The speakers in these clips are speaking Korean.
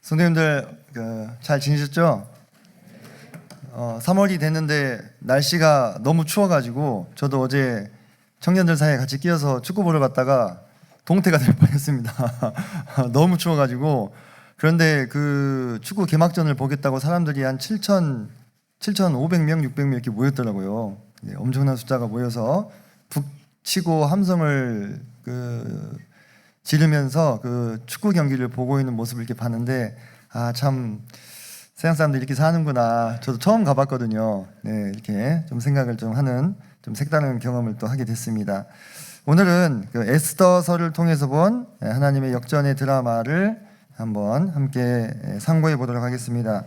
성도님들 잘 지내셨죠? 3월이 됐는데 날씨가 너무 추워가지고 저도 어제 청년들 사이에 같이 끼어서 축구 보러 갔다가 동태가 될 뻔했습니다. 너무 추워가지고. 그런데 그 축구 개막전을 보겠다고 사람들이 한 7,500명, 600명 이렇게 모였더라고요. 엄청난 숫자가 모여서 북치고 함성을 지르면서 그 축구 경기를 보고 있는 모습을 이렇게 봤는데 참 세상 사람들이 이렇게 사는구나. 저도 처음 가봤거든요. 네, 이렇게 좀 생각을 좀 하는 좀 색다른 경험을 또 하게 됐습니다. 오늘은 그 에스더서를 통해서 본 하나님의 역전의 드라마를 한번 함께 상고해 보도록 하겠습니다.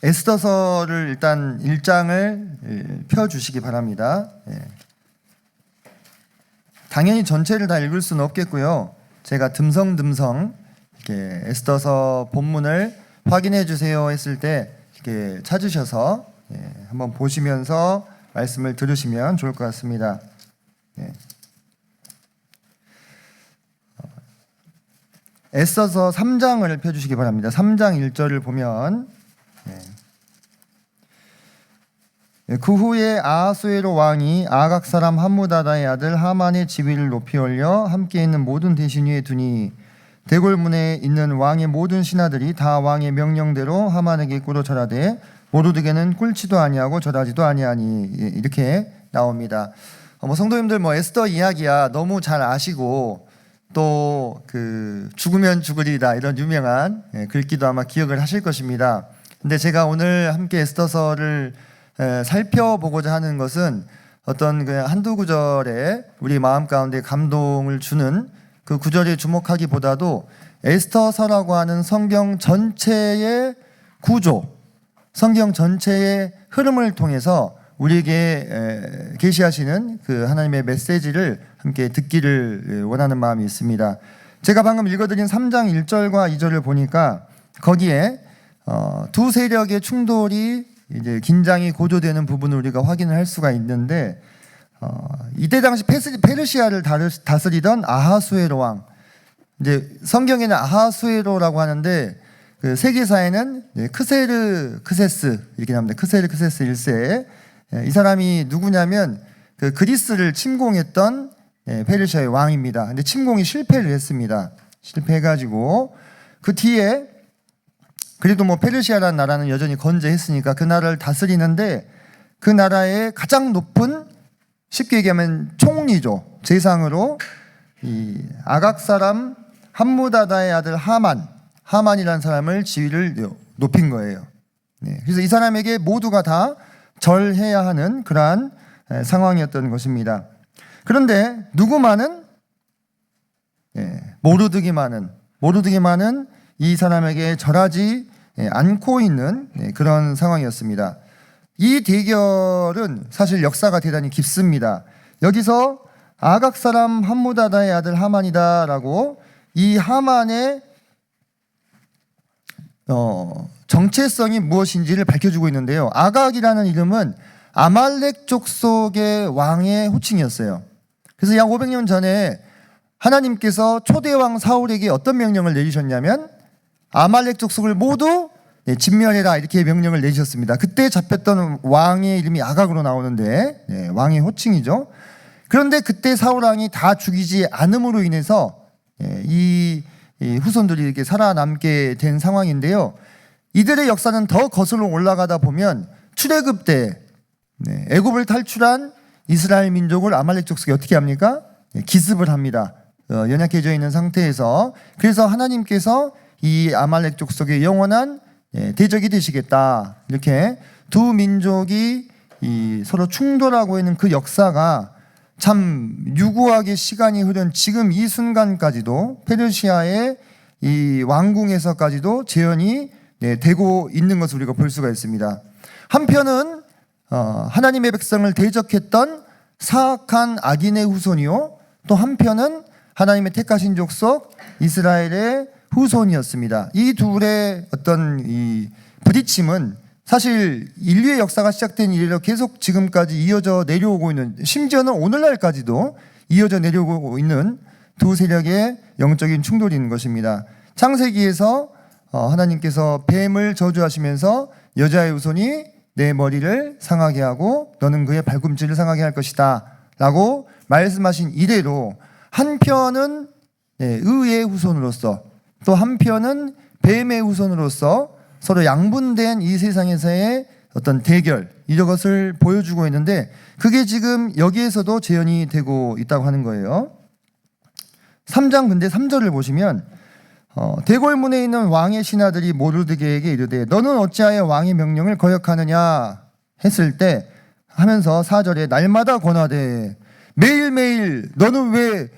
에스더서를 일단 1장을 펴주시기 바랍니다. 당연히 전체를 다 읽을 수는 없겠고요. 제가 듬성듬성 이렇게 에스더서 본문을 확인해 주세요 했을 때 이렇게 찾으셔서 한번 보시면서 말씀을 들으시면 좋을 것 같습니다. 에스더서 3장을 펴주시기 바랍니다. 3장 1절을 보면 그 후에 아하수에로 왕이 아각 사람 함무다다의 아들 하만의 지위를 높이 올려 함께 있는 모든 대신 위에 두니 대궐문에 있는 왕의 모든 신하들이 다 왕의 명령대로 하만에게 꿇어 절하되 모르드게는 꿇지도 아니하고 절하지도 아니하니 이렇게 나옵니다. 성도님들 에스더 이야기야 너무 잘 아시고 또 그 죽으면 죽으리다 이런 유명한 글귀도 아마 기억을 하실 것입니다. 근데 제가 오늘 함께 에스더서를 살펴보고자 하는 것은 어떤 그 한두 구절에 우리 마음 가운데 감동을 주는 그 구절에 주목하기보다도 에스더서라고 하는 성경 전체의 구조, 성경 전체의 흐름을 통해서 우리에게 계시하시는 그 하나님의 메시지를 함께 듣기를 원하는 마음이 있습니다. 제가 방금 읽어드린 3장 1절과 2절을 보니까 거기에 두 세력의 충돌이 이제 긴장이 고조되는 부분을 우리가 확인을 할 수가 있는데 이때 당시 페르시아를 다스리던 아하수에로 왕, 이제 성경에는 아하수에로라고 하는데 그 세계사에는 크세르크세스 이렇게 나옵니다. 크세르크세스 1세. 이 사람이 누구냐면 그 그리스를 침공했던 페르시아의 왕입니다. 근데 침공이 실패를 했습니다. 실패해가지고 그 뒤에 그래도 페르시아라는 나라는 여전히 건재했으니까 그 나라를 다스리는데 그 나라의 가장 높은, 쉽게 얘기하면 총리죠, 재상으로 이 아각 사람 함무다다의 아들 하만이라는 사람을 지위를 높인 거예요. 그래서 이 사람에게 모두가 다 절해야 하는 그러한 상황이었던 것입니다. 그런데 누구만은 모르드게만은 이 사람에게 절하지 않고 있는 그런 상황이었습니다. 이 대결은 사실 역사가 대단히 깊습니다. 여기서 아각 사람 함무다다의 아들 하만이다라고 이 하만의 정체성이 무엇인지를 밝혀주고 있는데요. 아각이라는 이름은 아말렉 족속의 왕의 호칭이었어요. 그래서 약 500년 전에 하나님께서 초대왕 사울에게 어떤 명령을 내리셨냐면 아말렉 족속을 모두 진멸해라 이렇게 명령을 내리셨습니다. 그때 잡혔던 왕의 이름이 아각으로 나오는데 왕의 호칭이죠. 그런데 그때 사울왕이 다 죽이지 않음으로 인해서 이 후손들이 이렇게 살아남게 된 상황인데요. 이들의 역사는 더 거슬러 올라가다 보면 출애굽 때 애굽을 탈출한 이스라엘 민족을 아말렉 족속이 어떻게 합니까? 기습을 합니다. 연약해져 있는 상태에서. 그래서 하나님께서 이 아말렉 족속의 영원한 대적이 되시겠다, 이렇게 두 민족이 서로 충돌하고 있는 그 역사가 참 유구하게 시간이 흐른 지금 이 순간까지도 페르시아의 이 왕궁에서까지도 재현이 되고 있는 것을 우리가 볼 수가 있습니다. 한편은 하나님의 백성을 대적했던 사악한 악인의 후손이요, 또 한편은 하나님의 택하신 족속 이스라엘의 후손이었습니다. 이 둘의 어떤 이 부딪힘은 사실 인류의 역사가 시작된 이래로 계속 지금까지 이어져 내려오고 있는, 심지어는 오늘날까지도 이어져 내려오고 있는 두 세력의 영적인 충돌이 있는 것입니다. 창세기에서 하나님께서 뱀을 저주하시면서 여자의 후손이 내 머리를 상하게 하고 너는 그의 발꿈치를 상하게 할 것이다 라고 말씀하신 이래로 한편은 의의 후손으로서 또 한편은 뱀의 후손으로서 서로 양분된 이 세상에서의 어떤 대결 이런 것을 보여주고 있는데 그게 지금 여기에서도 재현이 되고 있다고 하는 거예요. 3장 근데 3절을 보시면 대궐문에 있는 왕의 신하들이 모르드게에게 이르되 너는 어찌하여 왕의 명령을 거역하느냐 했을 때 하면서 4절에 날마다 권하되 매일매일 너는 왜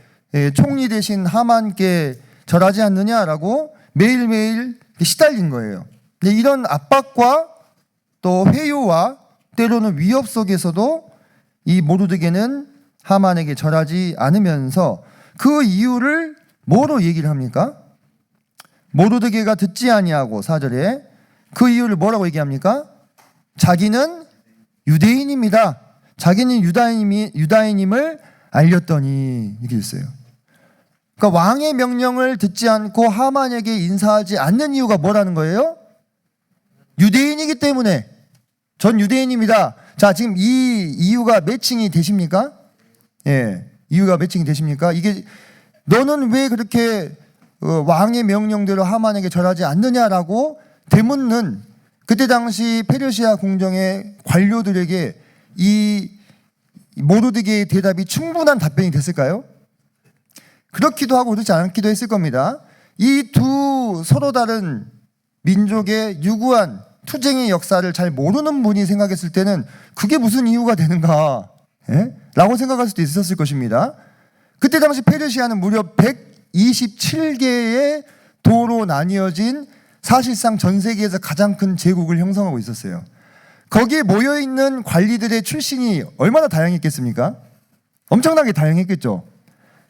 총리 대신 하만께 절하지 않느냐라고 매일매일 시달린 거예요. 근데 이런 압박과 또 회유와 때로는 위협 속에서도 이 모르드게는 하만에게 절하지 않으면서 그 이유를 뭐로 얘기를 합니까? 모르드게가 듣지 아니하고 4절에 그 이유를 뭐라고 얘기합니까? 자기는 유대인입니다. 자기는 유다인임을 알렸더니 이렇게 있어요. 그러니까 왕의 명령을 듣지 않고 하만에게 인사하지 않는 이유가 뭐라는 거예요? 유대인이기 때문에 전 유대인입니다. 자, 지금 이 이유가 매칭이 되십니까? 예, 이유가 매칭이 되십니까? 이게 너는 왜 그렇게 왕의 명령대로 하만에게 절하지 않느냐라고 되묻는 그때 당시 페르시아 궁정의 관료들에게 이 모르드게의 대답이 충분한 답변이 됐을까요? 그렇기도 하고 그렇지 않기도 했을 겁니다. 이 두 서로 다른 민족의 유구한 투쟁의 역사를 잘 모르는 분이 생각했을 때는 그게 무슨 이유가 되는가 라고 생각할 수도 있었을 것입니다. 그때 당시 페르시아는 무려 127개의 도로 나뉘어진 사실상 전 세계에서 가장 큰 제국을 형성하고 있었어요. 거기에 모여있는 관리들의 출신이 얼마나 다양했겠습니까? 엄청나게 다양했겠죠.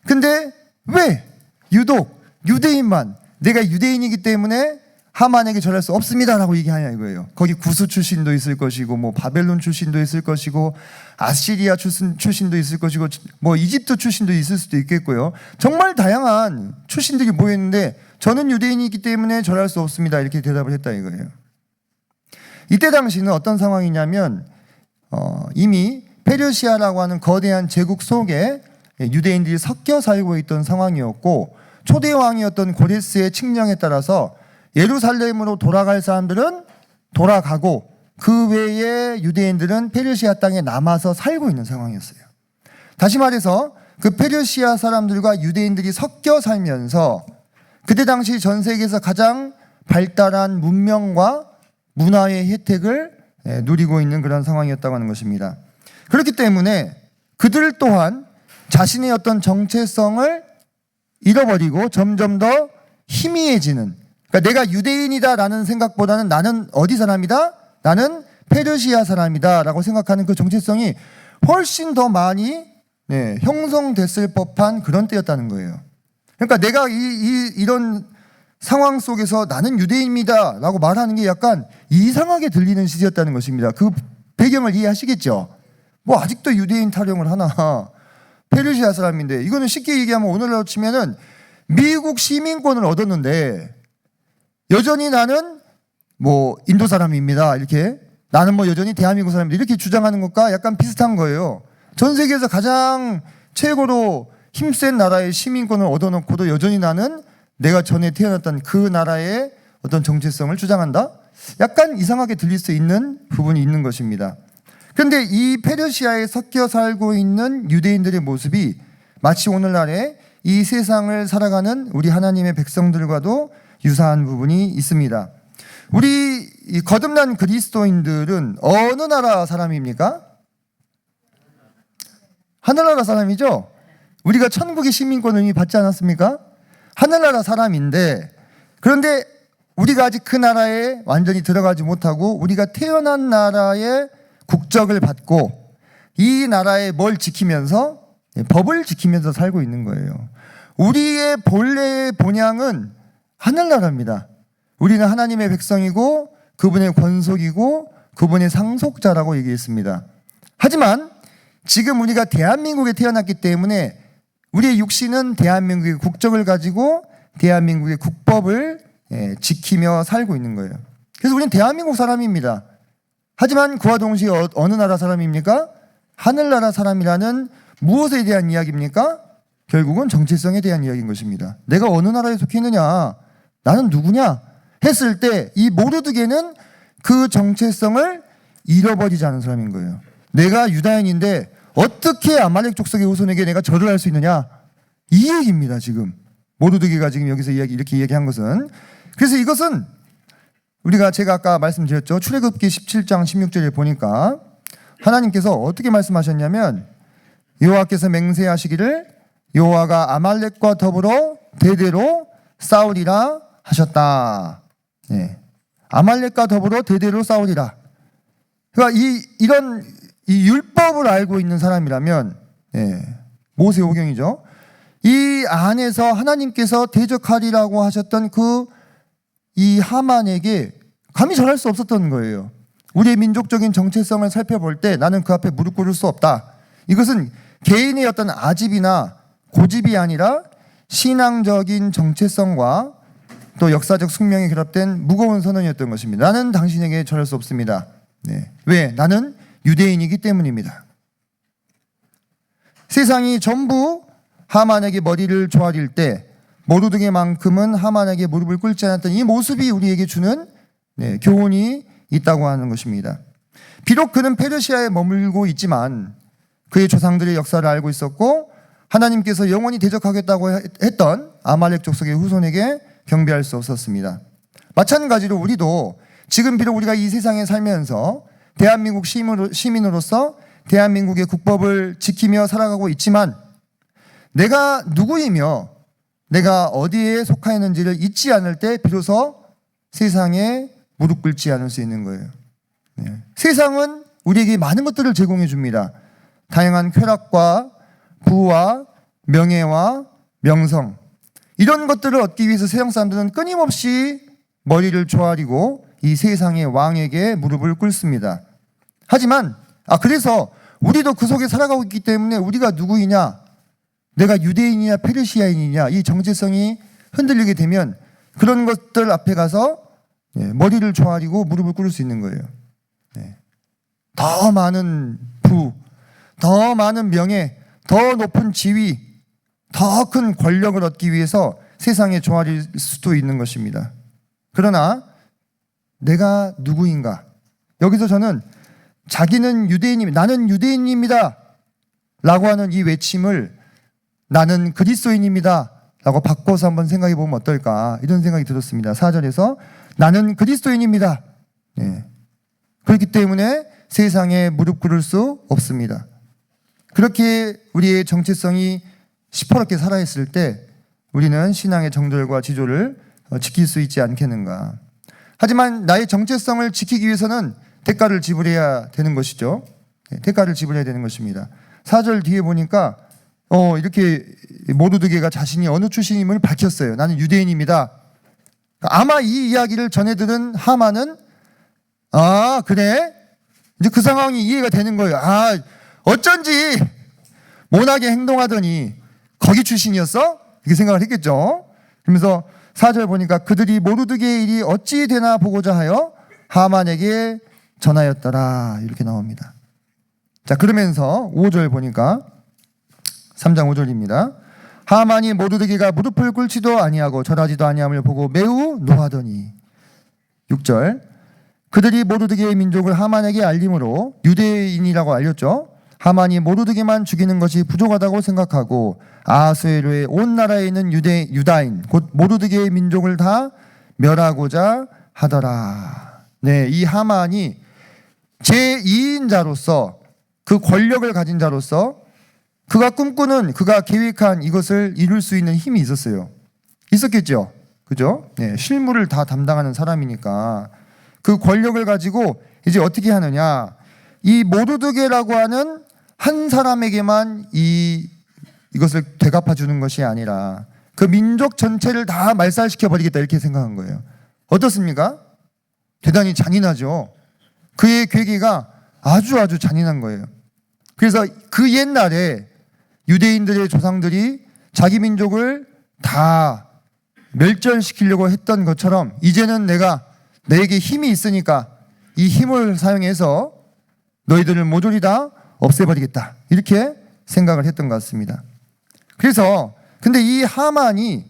근데 왜 유독 유대인만 내가 유대인이기 때문에 하만에게 절할 수 없습니다라고 얘기하냐 이거예요. 거기 구스 출신도 있을 것이고 뭐 바벨론 출신도 있을 것이고 아시리아 출신도 있을 것이고 뭐 이집트 출신도 있을 수도 있겠고요. 정말 다양한 출신들이 모였는데 저는 유대인이기 때문에 절할 수 없습니다 이렇게 대답을 했다 이거예요. 이때 당시는 어떤 상황이냐면 이미 페르시아라고 하는 거대한 제국 속에 유대인들이 섞여 살고 있던 상황이었고 초대 왕이었던 고레스의 칙령에 따라서 예루살렘으로 돌아갈 사람들은 돌아가고 그 외에 유대인들은 페르시아 땅에 남아서 살고 있는 상황이었어요. 다시 말해서 그 페르시아 사람들과 유대인들이 섞여 살면서 그때 당시 전 세계에서 가장 발달한 문명과 문화의 혜택을 누리고 있는 그런 상황이었다고 하는 것입니다. 그렇기 때문에 그들 또한 자신의 어떤 정체성을 잃어버리고 점점 더 희미해지는, 그러니까 내가 유대인이다라는 생각보다는 나는 어디 사람이다? 나는 페르시아 사람이다 라고 생각하는 그 정체성이 훨씬 더 많이 형성됐을 법한 그런 때였다는 거예요. 그러니까 내가 이런 상황 속에서 나는 유대인입니다 라고 말하는 게 약간 이상하게 들리는 시대였다는 것입니다. 그 배경을 이해하시겠죠? 뭐 아직도 유대인 타령을 하나, 페르시아 사람인데, 이거는 쉽게 얘기하면 오늘날로 치면은 미국 시민권을 얻었는데 여전히 나는 뭐 인도 사람입니다 이렇게, 나는 뭐 여전히 대한민국 사람입니다 이렇게 주장하는 것과 약간 비슷한 거예요. 전 세계에서 가장 최고로 힘센 나라의 시민권을 얻어놓고도 여전히 나는 내가 전에 태어났던 그 나라의 어떤 정체성을 주장한다? 약간 이상하게 들릴 수 있는 부분이 있는 것입니다. 그런데 이 페르시아에 섞여 살고 있는 유대인들의 모습이 마치 오늘날의 이 세상을 살아가는 우리 하나님의 백성들과도 유사한 부분이 있습니다. 우리 이 거듭난 그리스도인들은 어느 나라 사람입니까? 하늘나라 사람이죠? 우리가 천국의 시민권을 이미 받지 않았습니까? 하늘나라 사람인데, 그런데 우리가 아직 그 나라에 완전히 들어가지 못하고 우리가 태어난 나라의 국적을 받고 이 나라의 뭘 지키면서? 법을 지키면서 살고 있는 거예요. 우리의 본래의 본향은 하늘나라입니다. 우리는 하나님의 백성이고 그분의 권속이고 그분의 상속자라고 얘기했습니다. 하지만 지금 우리가 대한민국에 태어났기 때문에 우리의 육신은 대한민국의 국적을 가지고 대한민국의 국법을 지키며 살고 있는 거예요. 그래서 우리는 대한민국 사람입니다. 하지만 그와 동시에 어느 나라 사람입니까? 하늘나라 사람이라는 무엇에 대한 이야기입니까? 결국은 정체성에 대한 이야기인 것입니다. 내가 어느 나라에 속해 있느냐, 나는 누구냐 했을 때 이 모르드게는 그 정체성을 잃어버리지 않은 사람인 거예요. 내가 유다인인데 어떻게 아말렉 족속의 후손에게 내가 절을 할 수 있느냐, 이 얘기입니다. 지금 모르드게가 지금 여기서 이렇게 이야기한 것은. 그래서 이것은 제가 아까 말씀드렸죠. 출애굽기 17장 16절에 보니까 하나님께서 어떻게 말씀하셨냐면, 여호와께서 맹세하시기를 여호와가 아말렉과 더불어 대대로 싸우리라 하셨다. 아말렉과 더불어 대대로 싸우리라. 그러니까 이런 율법을 알고 있는 사람이라면, 모세오경이죠. 이 안에서 하나님께서 대적하리라고 하셨던 이 하만에게 감히 절할 수 없었던 거예요. 우리의 민족적인 정체성을 살펴볼 때 나는 그 앞에 무릎 꿇을 수 없다. 이것은 개인의 어떤 아집이나 고집이 아니라 신앙적인 정체성과 또 역사적 숙명이 결합된 무거운 선언이었던 것입니다. 나는 당신에게 절할 수 없습니다. 왜? 나는 유대인이기 때문입니다. 세상이 전부 하만에게 머리를 조아릴 때 모르드게만큼은 하만에게 무릎을 꿇지 않았던 이 모습이 우리에게 주는 교훈이 있다고 하는 것입니다. 비록 그는 페르시아에 머물고 있지만 그의 조상들의 역사를 알고 있었고 하나님께서 영원히 대적하겠다고 했던 아말렉 족속의 후손에게 경배할 수 없었습니다. 마찬가지로 우리도 지금 비록 우리가 이 세상에 살면서 대한민국 시민으로서 대한민국의 국법을 지키며 살아가고 있지만 내가 누구이며 내가 어디에 속하였는지를 잊지 않을 때 비로소 세상에 무릎 꿇지 않을 수 있는 거예요. 세상은 우리에게 많은 것들을 제공해 줍니다. 다양한 쾌락과 부와 명예와 명성, 이런 것들을 얻기 위해서 세상 사람들은 끊임없이 머리를 조아리고 이 세상의 왕에게 무릎을 꿇습니다. 하지만 그래서 우리도 그 속에 살아가고 있기 때문에 우리가 누구이냐, 내가 유대인이냐 페르시아인이냐, 이 정체성이 흔들리게 되면 그런 것들 앞에 가서 머리를 조아리고 무릎을 꿇을 수 있는 거예요. 더 많은 부, 더 많은 명예, 더 높은 지위, 더 큰 권력을 얻기 위해서 세상에 조아릴 수도 있는 것입니다. 그러나 내가 누구인가? 여기서 저는 자기는 유대인입니다, 나는 유대인입니다 라고 하는 이 외침을 나는 그리스도인입니다 라고 바꿔서 한번 생각해 보면 어떨까, 이런 생각이 들었습니다. 4절에서 나는 그리스도인입니다. 그렇기 때문에 세상에 무릎 꿇을 수 없습니다. 그렇게 우리의 정체성이 시퍼렇게 살아있을 때 우리는 신앙의 정절과 지조를 지킬 수 있지 않겠는가. 하지만 나의 정체성을 지키기 위해서는 대가를 지불해야 되는 것이죠. 대가를 지불해야 되는 것입니다. 4절 뒤에 보니까 이렇게 모르드게가 자신이 어느 출신임을 밝혔어요. 나는 유대인입니다. 아마 이 이야기를 전해 들은 하만은 그래? 이제 그 상황이 이해가 되는 거예요. 어쩐지 모나게 행동하더니 거기 출신이었어? 이렇게 생각을 했겠죠. 그러면서 4절 보니까 그들이 모르드게의 일이 어찌 되나 보고자 하여 하만에게 전하였더라, 이렇게 나옵니다. 자, 그러면서 5절 보니까 3장 5절입니다. 하만이 모르드게가 무릎을 꿇지도 아니하고 절하지도 아니함을 보고 매우 노하더니 6절 그들이 모르드게의 민족을 하만에게 알림으로 유대인이라고 알렸죠. 하만이 모르드게만 죽이는 것이 부족하다고 생각하고 아하수에로의 온 나라에 있는 유다인 곧 모르드게의 민족을 다 멸하고자 하더라. 이 하만이 제2인자로서 그 권력을 가진 자로서 그가 꿈꾸는, 그가 계획한 이것을 이룰 수 있는 힘이 있었어요. 있었겠죠. 그죠? 실무를 다 담당하는 사람이니까 그 권력을 가지고 이제 어떻게 하느냐, 이 모르드게라고 하는 한 사람에게만 이것을 되갚아 주는 것이 아니라 그 민족 전체를 다 말살시켜 버리겠다, 이렇게 생각한 거예요. 어떻습니까? 대단히 잔인하죠. 그의 괴계가 아주 잔인한 거예요. 그래서 그 옛날에 유대인들의 조상들이 자기 민족을 다 멸절시키려고 했던 것처럼 이제는 내게 힘이 있으니까 이 힘을 사용해서 너희들을 모조리 다 없애버리겠다, 이렇게 생각을 했던 것 같습니다. 그래서 근데 이 하만이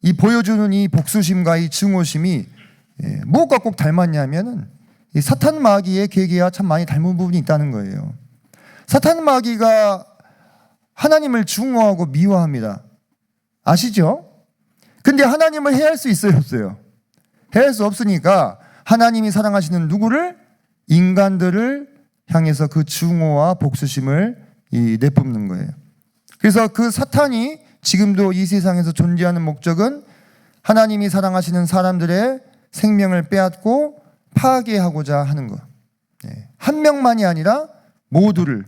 이 보여주는 이 복수심과 이 증오심이 무엇과 꼭 닮았냐면은 이 사탄 마귀의 계기와 참 많이 닮은 부분이 있다는 거예요. 사탄 마귀가 하나님을 증오하고 미워합니다. 아시죠? 근데 하나님을 해할 수 있어요, 없어요? 해할 수 없으니까 하나님이 사랑하시는 누구를? 인간들을 향해서 그 증오와 복수심을 내뿜는 거예요. 그래서 그 사탄이 지금도 이 세상에서 존재하는 목적은 하나님이 사랑하시는 사람들의 생명을 빼앗고 파괴하고자 하는 것. 한 명만이 아니라 모두를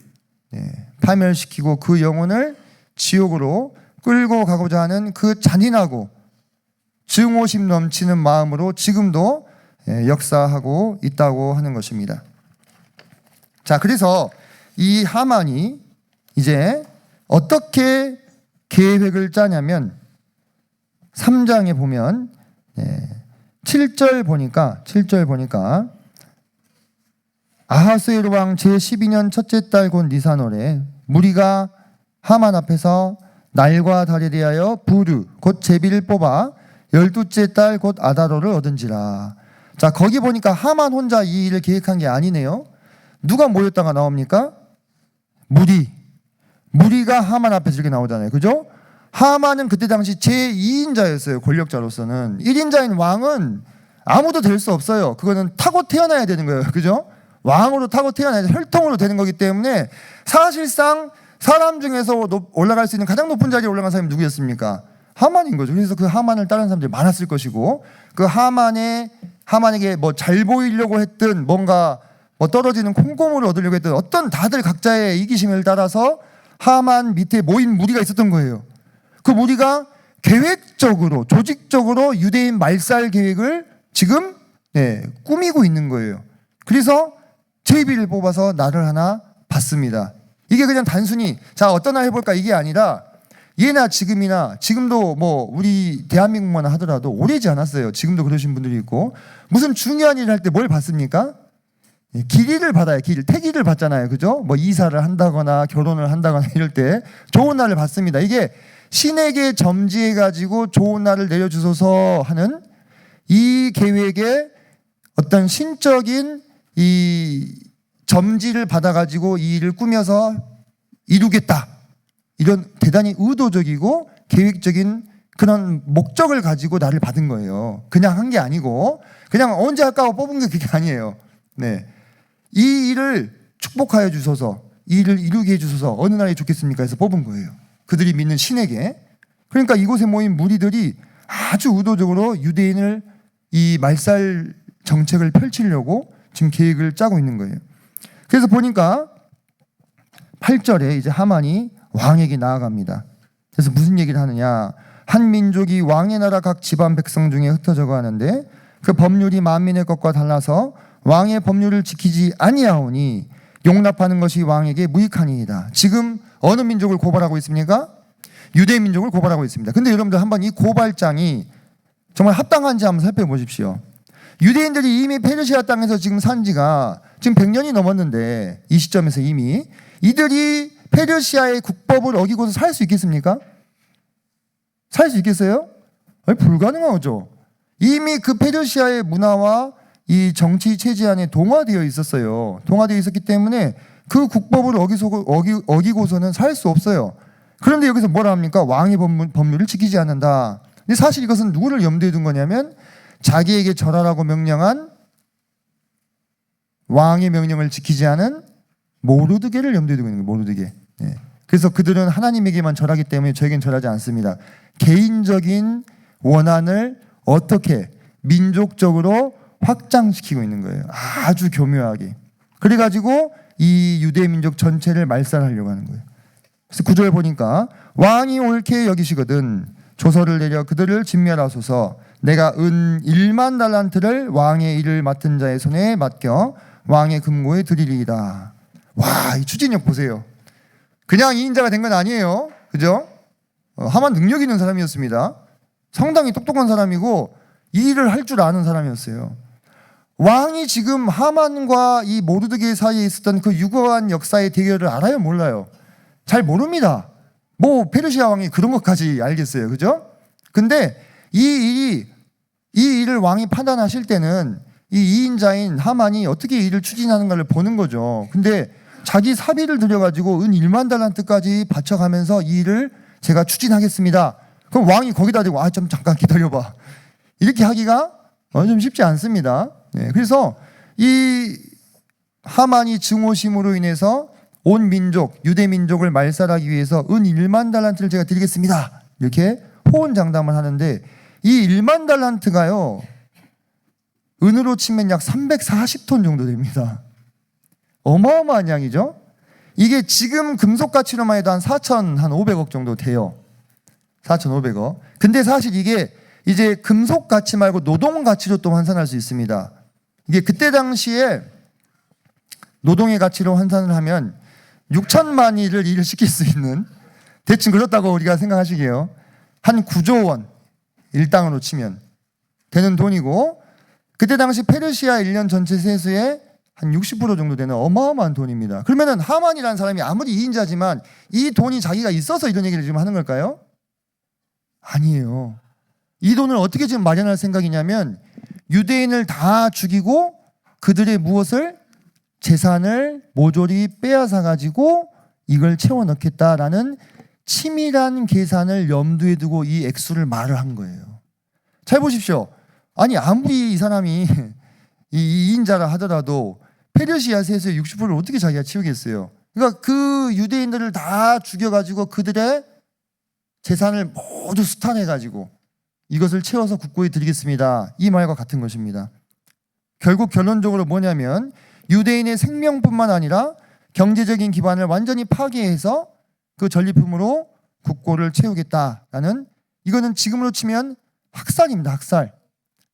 파멸시키고 그 영혼을 지옥으로 끌고 가고자 하는 그 잔인하고 증오심 넘치는 마음으로 지금도 역사하고 있다고 하는 것입니다. 자, 그래서 이 하만이 이제 어떻게 계획을 짜냐면 3장에 보면 7절 보니까 아하스웨로 왕 제12년 첫째 달 곧 니산월에 무리가 하만 앞에서 날과 달에 대하여 부르 곧 제비를 뽑아 12째 달 곧 아다로를 얻은지라. 자, 거기 보니까 하만 혼자 이 일을 계획한 게 아니네요. 누가 모였다가 나옵니까? 무리가 하만 앞에서 이렇게 나오잖아요. 그죠? 하만은 그때 당시 제2인자였어요. 권력자로서는. 1인자인 왕은 아무도 될 수 없어요. 그거는 타고 태어나야 되는 거예요. 그죠? 왕으로 타고 태어나야 혈통으로 되는 거기 때문에 사실상 사람 중에서 올라갈 수 있는 가장 높은 자리에 올라간 사람이 누구였습니까? 하만인 거죠. 그래서 그 하만을 따르는 사람들이 많았을 것이고, 그 하만에게 뭐 잘 보이려고 했든 뭔가 뭐 떨어지는 콩고물을 얻으려고 했든 어떤 다들 각자의 이기심을 따라서 하만 밑에 모인 무리가 있었던 거예요. 그 무리가 계획적으로 조직적으로 유대인 말살 계획을 지금 꾸미고 있는 거예요. 그래서 제비를 뽑아서 날을 하나 받습니다. 이게 그냥 단순히 자 어떤 날 해볼까 이게 아니라 예나 지금도 뭐 우리 대한민국만 하더라도 오래지 않았어요. 지금도 그러신 분들이 있고 무슨 중요한 일을 할 때 뭘 받습니까? 기리를 받아요. 태기를 받잖아요. 그죠? 뭐 이사를 한다거나 결혼을 한다거나 이럴 때 좋은 날을 받습니다. 이게 신에게 점지해가지고 좋은 날을 내려주소서 하는 이 계획에 어떤 신적인 이 점지를 받아가지고 이 일을 꾸며서 이루겠다. 이런 대단히 의도적이고 계획적인 그런 목적을 가지고 나를 받은 거예요. 그냥 한 게 아니고 그냥 언제 할까 하고 뽑은 게 그게 아니에요. 네. 이 일을 축복하여 주소서, 이 일을 이루게 해주소서 어느 날이 좋겠습니까 해서 뽑은 거예요. 그들이 믿는 신에게. 그러니까 이곳에 모인 무리들이 아주 의도적으로 유대인을 이 말살 정책을 펼치려고 지금 계획을 짜고 있는 거예요. 그래서 보니까 8절에 이제 하만이 왕에게 나아갑니다. 그래서 무슨 얘기를 하느냐? 한 민족이 왕의 나라 각 집안 백성 중에 흩어져 가는데 그 법률이 만민의 것과 달라서 왕의 법률을 지키지 아니하오니 용납하는 것이 왕에게 무익하니이다. 지금 어느 민족을 고발하고 있습니까? 유대 민족을 고발하고 있습니다. 근데 여러분들 한번 이 고발장이 정말 합당한지 한번 살펴보십시오. 유대인들이 이미 페르시아 땅에서 지금 산 지가 지금 100년이 넘었는데 이 시점에서 이미 이들이 페르시아의 국법을 어기고서 살 수 있겠습니까? 살 수 있겠어요? 아니, 불가능하죠. 이미 그 페르시아의 문화와 이 정치 체제 안에 동화되어 있었어요. 동화되어 있었기 때문에 그 국법을 어기고서는 살 수 없어요. 그런데 여기서 뭐라 합니까? 왕의 법률을 지키지 않는다. 근데 사실 이것은 누구를 염두에 둔 거냐면 자기에게 절하라고 명령한 왕의 명령을 지키지 않은 모르드게를 염두에 두고 있는 거예요. 모르드게. 네. 그래서 그들은 하나님에게만 절하기 때문에 저에겐 절하지 않습니다. 개인적인 원한을 어떻게 민족적으로 확장시키고 있는 거예요. 아주 교묘하게. 그래가지고 이 유대 민족 전체를 말살하려고 하는 거예요. 그래서 9절 보니까 왕이 옳게 여기시거든 조서를 내려 그들을 진멸하소서. 내가 은 1만 달란트를 왕의 일을 맡은 자의 손에 맡겨 왕의 금고에 드리리이다. 와, 이 추진력 보세요. 그냥 2인자가 된 건 아니에요. 그죠? 하만 능력 있는 사람이었습니다. 상당히 똑똑한 사람이고 이 일을 할 줄 아는 사람이었어요. 왕이 지금 하만과 이 모르드게 사이에 있었던 그 유구한 역사의 대결을 알아요, 몰라요? 잘 모릅니다. 뭐 페르시아 왕이 그런 것까지 알겠어요, 그죠? 근데 이 일을 왕이 판단하실 때는 이 2인자인 하만이 어떻게 이 일을 추진하는가를 보는 거죠. 근데 자기 사비를 들여가지고 은 1만 달란트까지 바쳐가면서 이 일을 제가 추진하겠습니다. 그럼 왕이 거기다 대고 좀 잠깐 기다려봐. 이렇게 하기가 좀 쉽지 않습니다. 네, 그래서 이 하만이 증오심으로 인해서 온 민족, 유대 민족을 말살하기 위해서 은 1만 달란트를 제가 드리겠습니다. 이렇게 호언장담을 하는데 이 1만 달란트가요, 은으로 치면 약 340톤 정도 됩니다. 어마어마한 양이죠. 이게 지금 금속 가치로만 해도 한 4,500억 정도 돼요. 4,500억. 근데 사실 이게 이제 금속 가치 말고 노동 가치로 또 환산할 수 있습니다. 이게 그때 당시에 노동의 가치로 환산을 하면 6천만이를 일을 시킬 수 있는, 대충 그렇다고 우리가 생각하시게요. 한 9조 원 일당으로 치면 되는 돈이고, 그때 당시 페르시아 1년 전체 세수의 한 60% 정도 되는 어마어마한 돈입니다. 그러면은 하만이라는 사람이 아무리 2인자지만 이 돈이 자기가 있어서 이런 얘기를 지금 하는 걸까요? 아니에요. 이 돈을 어떻게 지금 마련할 생각이냐면 유대인을 다 죽이고 그들의 무엇을, 재산을 모조리 빼앗아 가지고 이걸 채워 넣겠다라는 치밀한 계산을 염두에 두고 이 액수를 말을 한 거예요. 잘 보십시오. 아니 아무리 이 사람이 이 2인자라 하더라도 페르시아 세수의 60%를 어떻게 자기가 치우겠어요? 그러니까 그 유대인들을 다 죽여가지고 그들의 재산을 모두 수탈해가지고 이것을 채워서 국고에 드리겠습니다. 이 말과 같은 것입니다. 결국 결론적으로 뭐냐면 유대인의 생명뿐만 아니라 경제적인 기반을 완전히 파괴해서 그 전리품으로 국고를 채우겠다라는, 이거는 지금으로 치면 학살입니다. 학살.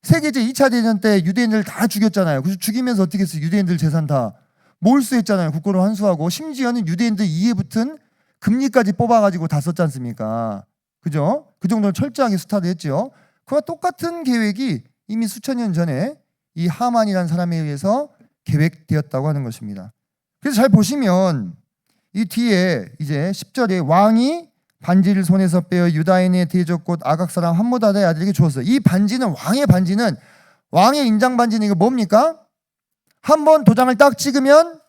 세계제 2차 대전 때 유대인들 다 죽였잖아요. 그래서 죽이면서 어떻게 했어요? 유대인들 재산 다 몰수했잖아요. 국고로 환수하고, 심지어는 유대인들 이에 붙은 금리까지 뽑아가지고 다 썼지 않습니까? 그죠? 그 정도는 철저하게 수탈했죠. 그와 똑같은 계획이 이미 수천 년 전에 이 하만이라는 사람에 의해서 계획되었다고 하는 것입니다. 그래서 잘 보시면 이 뒤에 이제 10절에 왕이 반지를 손에서 빼어 유다인의 대적 곧 아각 사람 함무다다의 아들에게 주었어요. 이 반지는, 왕의 반지는, 왕의 인장 반지는 이거 뭡니까? 한번 도장을 딱 찍으면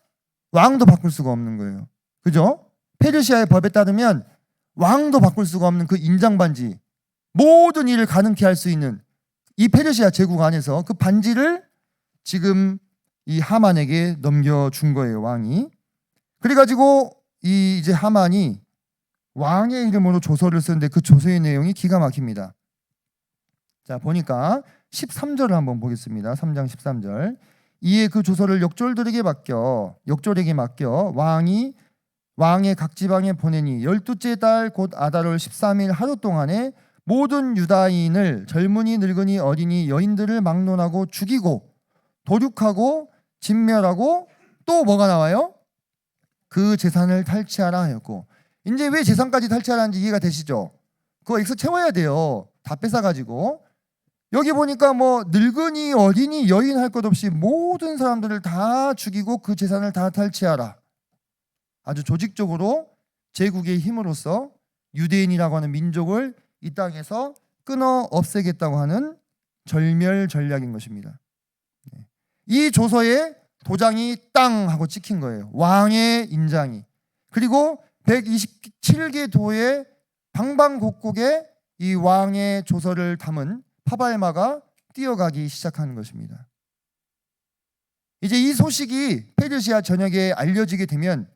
왕도 바꿀 수가 없는 거예요. 그죠? 페르시아의 법에 따르면 왕도 바꿀 수가 없는 그 인장 반지, 모든 일을 가능케 할 수 있는 이 페르시아 제국 안에서 그 반지를 지금 이 하만에게 넘겨준 거예요, 왕이. 그래가지고 이 이제 하만이 왕의 이름으로 조서를 쓰는데 그 조서의 내용이 기가 막힙니다. 자, 보니까 13절을 한번 보겠습니다. 3장 13절. 이에 그 조서를 역졸들에게 맡겨 왕의 각 지방에 보내니 12째 달 곧 아달월 13일 하루 동안에 모든 유다인을, 젊은이 늙은이 어린이 여인들을 막론하고 죽이고 도륙하고 진멸하고, 또 뭐가 나와요? 그 재산을 탈취하라 하였고. 이제 왜 재산까지 탈취하라는지 이해가 되시죠? 그거 X 채워야 돼요. 다 뺏어가지고. 여기 보니까 뭐 늙은이 어린이 여인 할 것 없이 모든 사람들을 다 죽이고 그 재산을 다 탈취하라. 아주 조직적으로 제국의 힘으로써 유대인이라고 하는 민족을 이 땅에서 끊어 없애겠다고 하는 절멸 전략인 것입니다. 이 조서에 도장이 땅 하고 찍힌 거예요. 왕의 인장이. 그리고 127개 도의 방방곡곡에 이 왕의 조서를 담은 파발마가 뛰어가기 시작하는 것입니다. 이제 이 소식이 페르시아 전역에 알려지게 되면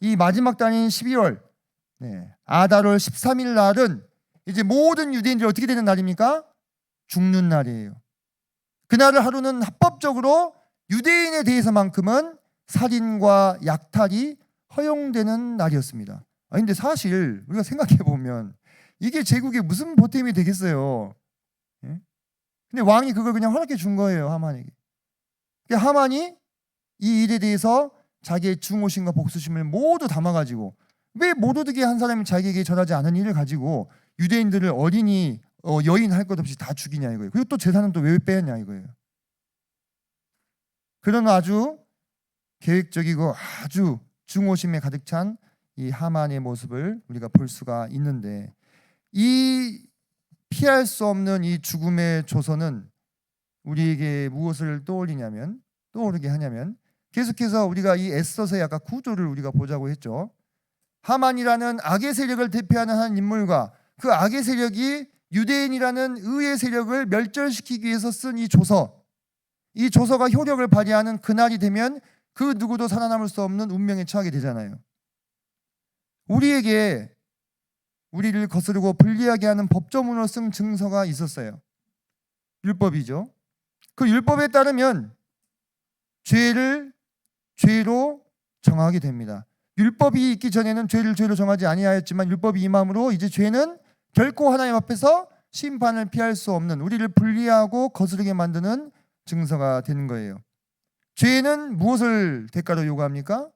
이 마지막 달인 12월 아달월 13일 날은 이제 모든 유대인들이 어떻게 되는 날입니까? 죽는 날이에요. 그날을 하루는 합법적으로 유대인에 대해서만큼은 살인과 약탈이 허용되는 날이었습니다. 근데 사실 우리가 생각해 보면 이게 제국에 무슨 보탬이 되겠어요? 예? 근데 왕이 그걸 그냥 허락해 준 거예요, 하만에게. 그러니까 하만이 이 일에 대해서 자기의 증오심과 복수심을 모두 담아가지고, 왜 모르드게 한 사람이 자기에게 절하지 않은 일을 가지고 유대인들을, 어린이 여인 할 것 없이 다 죽이냐 이거예요. 그리고 또 재산은 또 왜 빼앗냐 이거예요. 그런 아주 계획적이고 아주 증오심에 가득 찬 이 하만의 모습을 우리가 볼 수가 있는데, 이 피할 수 없는 이 죽음의 조서는 우리에게 무엇을 떠오르게 하냐면, 계속해서 우리가 이 에스더서의 아까 구조를 우리가 보자고 했죠. 하만이라는 악의 세력을 대표하는 한 인물과 그 악의 세력이 유대인이라는 의의 세력을 멸절시키기 위해서 쓴 이 조서가 효력을 발휘하는 그날이 되면 그 누구도 살아남을 수 없는 운명에 처하게 되잖아요. 우리에게 우리를 거스르고 불리하게 하는 법조문으로 쓴 증서가 있었어요. 율법이죠. 그 율법에 따르면 죄를 죄로 정하게 됩니다. 율법이 있기 전에는 죄를 죄로 정하지 아니하였지만 율법이 임함으로 이제 죄는 결코 하나님 앞에서 심판을 피할 수 없는, 우리를 불리하고 거스르게 만드는 증서가 되는 거예요. 죄는 무엇을 대가로 요구합니까?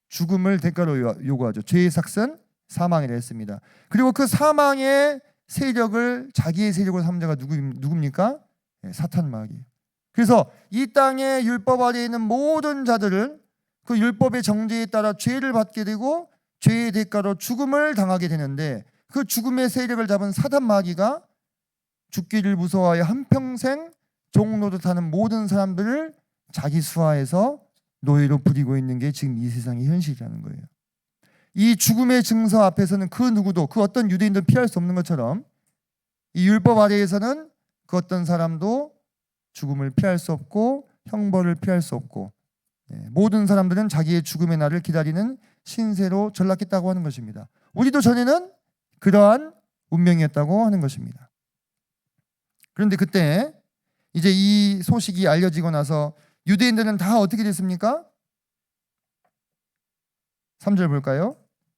죽음을 대가로 요구하죠. 죄의 삭은 사망이라 했습니다. 그리고 그 사망의 세력을 자기의 세력으로 삼는 자가 누굽니까? 사탄 마귀예요. 그래서 이 땅의 율법 아래에 있는 모든 자들은 그 율법의 정죄에 따라 죄를 받게 되고 죄의 대가로 죽음을 당하게 되는데, 그 죽음의 세력을 잡은 사탄 마귀가 죽기를 무서워하여 한평생 종노릇하는 모든 사람들을 자기 수하에서 노예로 부리고 있는 게 지금 이 세상의 현실이라는 거예요. 이 죽음의 증서 앞에서는 그 누구도, 그 어떤 유대인도 피할 수 없는 것처럼 이 율법 아래에서는 그 어떤 사람도 죽음을 피할 수 없고 형벌을 피할 수 없고, 모든 사람들은 자기의 죽음의 날을 기다리는 신세로 전락했다고 하는 것입니다. 우리도 전에는 그러한 운명이었다고 하는 것입니다. 그런데 그때 이제 이 소식이 알려지고 나서 유대인들은 다 어떻게 됐습니까? 3절 볼까요?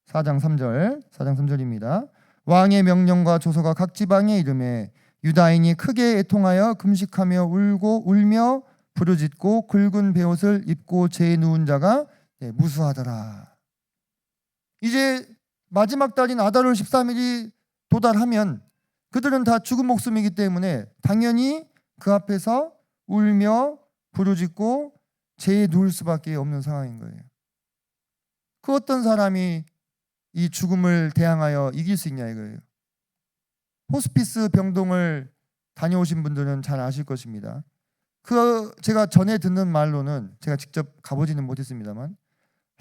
4장 3절입니다. 왕의 명령과 조서가 각 지방에 이르매 유다인이 크게 애통하여 금식하며 울며 부르짖고 굵은 베옷을 입고 재에 누운 자가 무수하더라. 이제 마지막 달인 아달월 13일이 도달하면 그들은 다 죽은 목숨이기 때문에 당연히 그 앞에서 울며 부르짖고 재에 누울 수밖에 없는 상황인 거예요. 그 어떤 사람이 이 죽음을 대항하여 이길 수 있냐 이거예요. 호스피스 병동을 다녀오신 분들은 잘 아실 것입니다. 제가 전에 듣는 말로는, 제가 직접 가보지는 못했습니다만,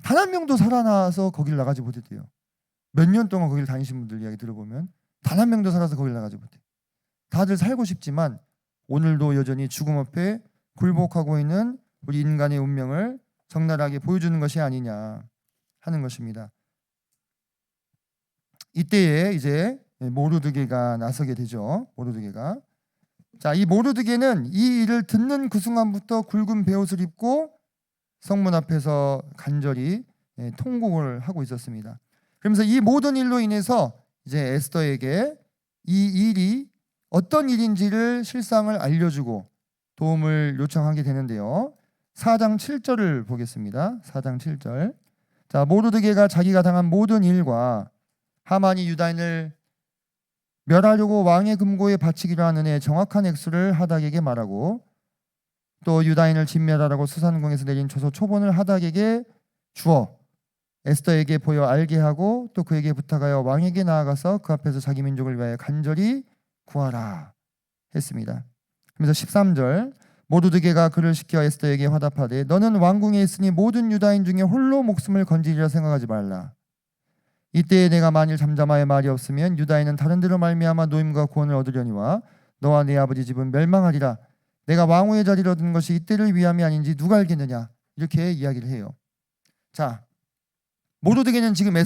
단 한 명도 살아나서 거기를 나가지 못했대요. 몇 년 동안 거기를 다니신 분들 이야기 들어보면 단 한 명도 살아서 거기를 나가지 못해요. 다들 살고 싶지만 오늘도 여전히 죽음 앞에 굴복하고 있는 우리 인간의 운명을 적나라하게 보여주는 것이 아니냐 하는 것입니다. 이때에 이제 모르드게가 나서게 되죠. 모르드게가. 자, 이 모르드게는 이 일을 듣는 그 순간부터 굵은 베옷을 입고 성문 앞에서 간절히 통곡을 하고 있었습니다. 그러면서 이 모든 일로 인해서 이제 에스더에게 이 일이 어떤 일인지를 실상을 알려주고 도움을 요청하게 되는데요. 4장 7절을 보겠습니다. 4장 7절. 자, 모르드게가 자기가 당한 모든 일과 하만이 유다인을 멸하려고 왕의 금고에 바치기로 하는 애 정확한 액수를 하닥에게 말하고, 또 유다인을 진멸하라고 수산궁에서 내린 조서 초본을 하닥에게 주어 에스더에게 보여 알게 하고, 또 그에게 부탁하여 왕에게 나아가서 그 앞에서 자기 민족을 위하여 간절히 구하라 했습니다. 그래서 13절, 모르드게가 그를 시켜 에스더에게 화답하되 너는 왕궁에 있으니 모든 유다인 중에 홀로 목숨을 건지리라 생각하지 말라. 이때에 내가 만일 잠잠하여 말이 없으면 유다인은 다른 데로 말미암아 노임과 구원을 얻으려니와 너와 내 아버지 집은 멸망하리라. 내가 왕후의 자리를 얻은 것이 이때를 위함이 아닌지 누가 알겠느냐, 이렇게 이야기를 해요. 자, 모르드게는 지금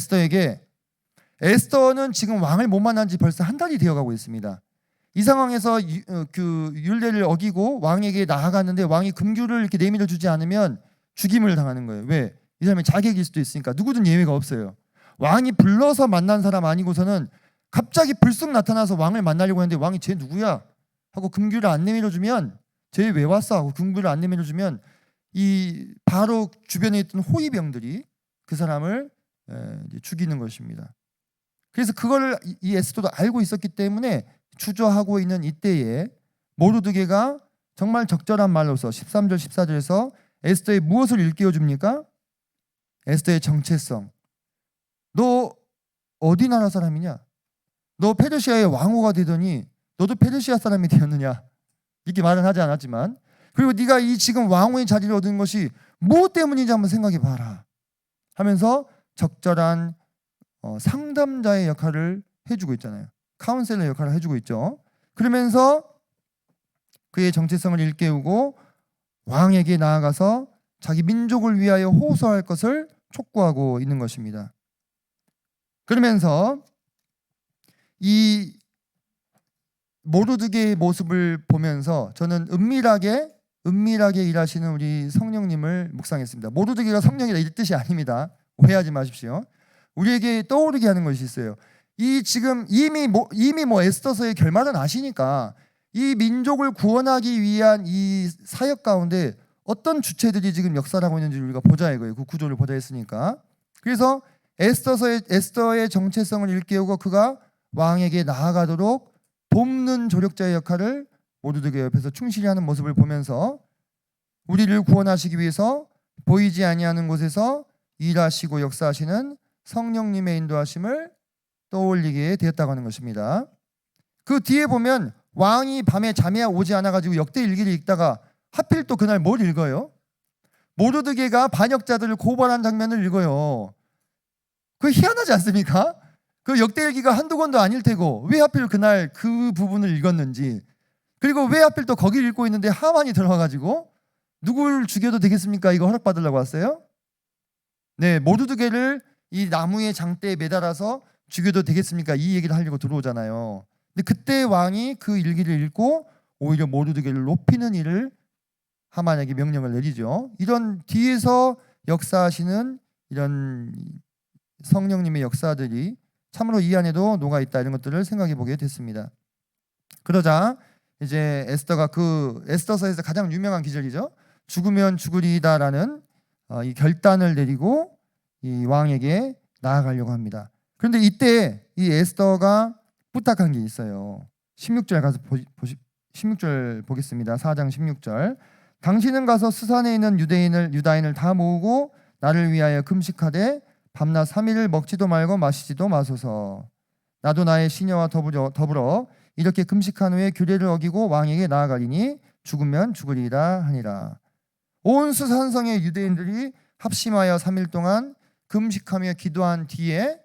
에스더는 지금 왕을 못 만난 지 벌써 한 달이 되어가고 있습니다. 이 상황에서 그 율례를 어기고 왕에게 나아갔는데 왕이 금규를 이렇게 내밀어 주지 않으면 죽임을 당하는 거예요. 왜? 이 사람이 자객일 수도 있으니까. 누구든 예외가 없어요. 왕이 불러서 만난 사람 아니고서는 갑자기 불쑥 나타나서 왕을 만나려고 했는데 왕이 쟤 누구야? 하고 금규를 안 내밀어 주면, 쟤 왜 왔어? 하고 금규를 안 내밀어 주면 이 바로 주변에 있던 호위병들이 그 사람을 죽이는 것입니다. 그래서 그거를 이 에스더도 알고 있었기 때문에 주저하고 있는 이때에 모르드게가 정말 적절한 말로서 13절 14절에서 에스더의 무엇을 일깨워 줍니까? 에스더의 정체성. 너 어디 나라 사람이냐? 너 페르시아의 왕후가 되더니 너도 페르시아 사람이 되었느냐? 이렇게 말은 하지 않았지만, 그리고 네가 이 지금 왕후의 자리를 얻은 것이 무엇 때문인지 한번 생각해 봐라 하면서 적절한 상담자의 역할을 해주고 있잖아요. 카운셀러 역할을 해주고 있죠. 그러면서 그의 정체성을 일깨우고 왕에게 나아가서 자기 민족을 위하여 호소할 것을 촉구하고 있는 것입니다. 그러면서 이 모르드게의 모습을 보면서 저는 은밀하게 일하시는 우리 성령님을 묵상했습니다. 모르드게가 성령이다 이 뜻이 아닙니다. 오해하지 마십시오. 우리에게 떠오르게 하는 것이 있어요. 이 지금 이미 에스더서의 결말은 아시니까 이 민족을 구원하기 위한 이 사역 가운데 어떤 주체들이 지금 역사를 하고 있는지 우리가 보자 이거예요. 그 구조를 보자 했으니까. 그래서 에스더의 정체성을 일깨우고 그가 왕에게 나아가도록 돕는 조력자의 역할을 모르드게 옆에서 충실히 하는 모습을 보면서 우리를 구원하시기 위해서 보이지 아니하는 곳에서 일하시고 역사하시는 성령님의 인도하심을 떠올리게 되었다고 하는 것입니다. 그 뒤에 보면 왕이 밤에 잠이 오지 않아가지고 역대 일기를 읽다가 하필 또 그날 뭘 읽어요? 모르드게가 반역자들을 고발한 장면을 읽어요. 그 희한하지 않습니까? 그 역대일기가 한두 권도 아닐 테고 왜 하필 그날 그 부분을 읽었는지, 그리고 왜 하필 또 거기 읽고 있는데 하만이 들어와가지고 누굴 죽여도 되겠습니까? 이거 허락받으려고 왔어요? 네, 모르드게를 이 나무의 장대에 매달아서 죽여도 되겠습니까? 이 얘기를 하려고 들어오잖아요. 근데 그때 왕이 그 일기를 읽고 오히려 모르드게를 높이는 일을 하만에게 명령을 내리죠. 이런 뒤에서 역사하시는 이런 성령님의 역사들이 참으로 이 안에도 녹아있다, 이런 것들을 생각해 보게 됐습니다. 그러자 이제 에스더가 그 에스더서에서 가장 유명한 기절이죠. 죽으면 죽으리다라는 이 결단을 내리고 이 왕에게 나아가려고 합니다. 그런데 이때 이 에스더가 부탁한 게 있어요. 16절 가서 16절 보겠습니다. 4장 16절. 당신은 가서 수산에 있는 유다인을 다 모으고 나를 위하여 금식하되 밤낮 3일을 먹지도 말고 마시지도 마소서. 나도 나의 시녀와 더불어 이렇게 금식한 후에 규례를 어기고 왕에게 나아가리니 죽으면 죽으리라 하니라. 온 수산성의 유대인들이 합심하여 3일 동안 금식하며 기도한 뒤에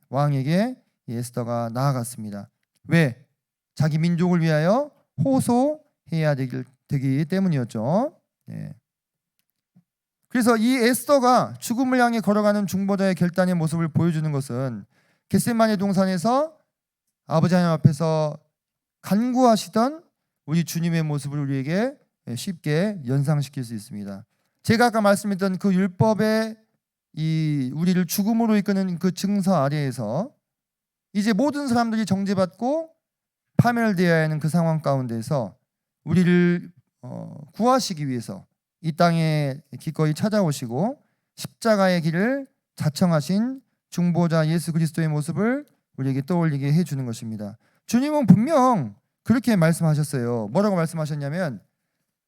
왕에게 에스더가 나아갔습니다. 왜? 자기 민족을 위하여 호소해야 되기 때문이었죠. 그래서 이 에스더가 죽음을 향해 걸어가는 중보자의 결단의 모습을 보여주는 것은 겟세마네 동산에서 아버지 하나님 앞에서 간구하시던 우리 주님의 모습을 우리에게 쉽게 연상시킬 수 있습니다. 제가 아까 말씀했던 그 율법의 이 우리를 죽음으로 이끄는 그 증서 아래에서 이제 모든 사람들이 정죄받고 파멸되어야 하는 그 상황 가운데서 우리를 구하시기 위해서 이 땅에 기꺼이 찾아오시고 십자가의 길을 자청하신 중보자 예수 그리스도의 모습을 우리에게 떠올리게 해주는 것입니다. 주님은 분명 그렇게 말씀하셨어요. 뭐라고 말씀하셨냐면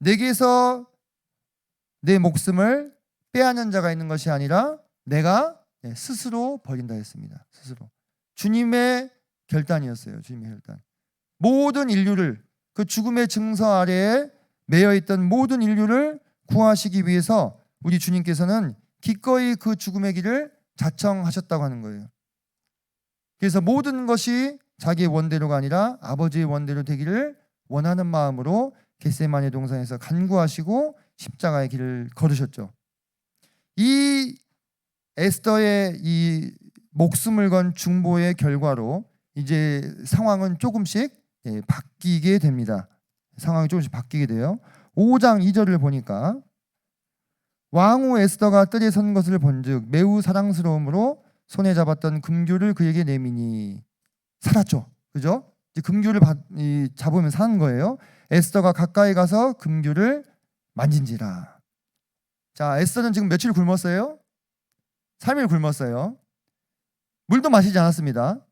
내게서 내 목숨을 빼앗는 자가 있는 것이 아니라 내가 스스로 버린다 했습니다. 스스로. 주님의 결단이었어요. 주님의 결단. 모든 인류를 그 죽음의 증서 아래에 매여 있던 모든 인류를 구하시기 위해서 우리 주님께서는 기꺼이 그 죽음의 길을 자청하셨다고 하는 거예요. 그래서 모든 것이 자기의 원대로가 아니라 아버지의 원대로 되기를 원하는 마음으로 겟세마네 동산에서 간구하시고 십자가의 길을 걸으셨죠. 이 에스더의 이 목숨을 건 중보의 결과로 이제 상황은 조금씩 바뀌게 됩니다. 상황이 조금씩 바뀌게 돼요. 5장 2절을 보니까 왕후 에스더가 뜰에 선 것을 본즉 매우 사랑스러움으로 손에 잡았던 금규를 그에게 내미니 살았죠. 그죠? 이제 금규를 잡으면 사는 거예요. 에스더가 가까이 가서 금규를 만진지라. 자, 에스더는 지금 며칠 굶었어요? 3일 굶었어요. 물도 마시지 않았습니다.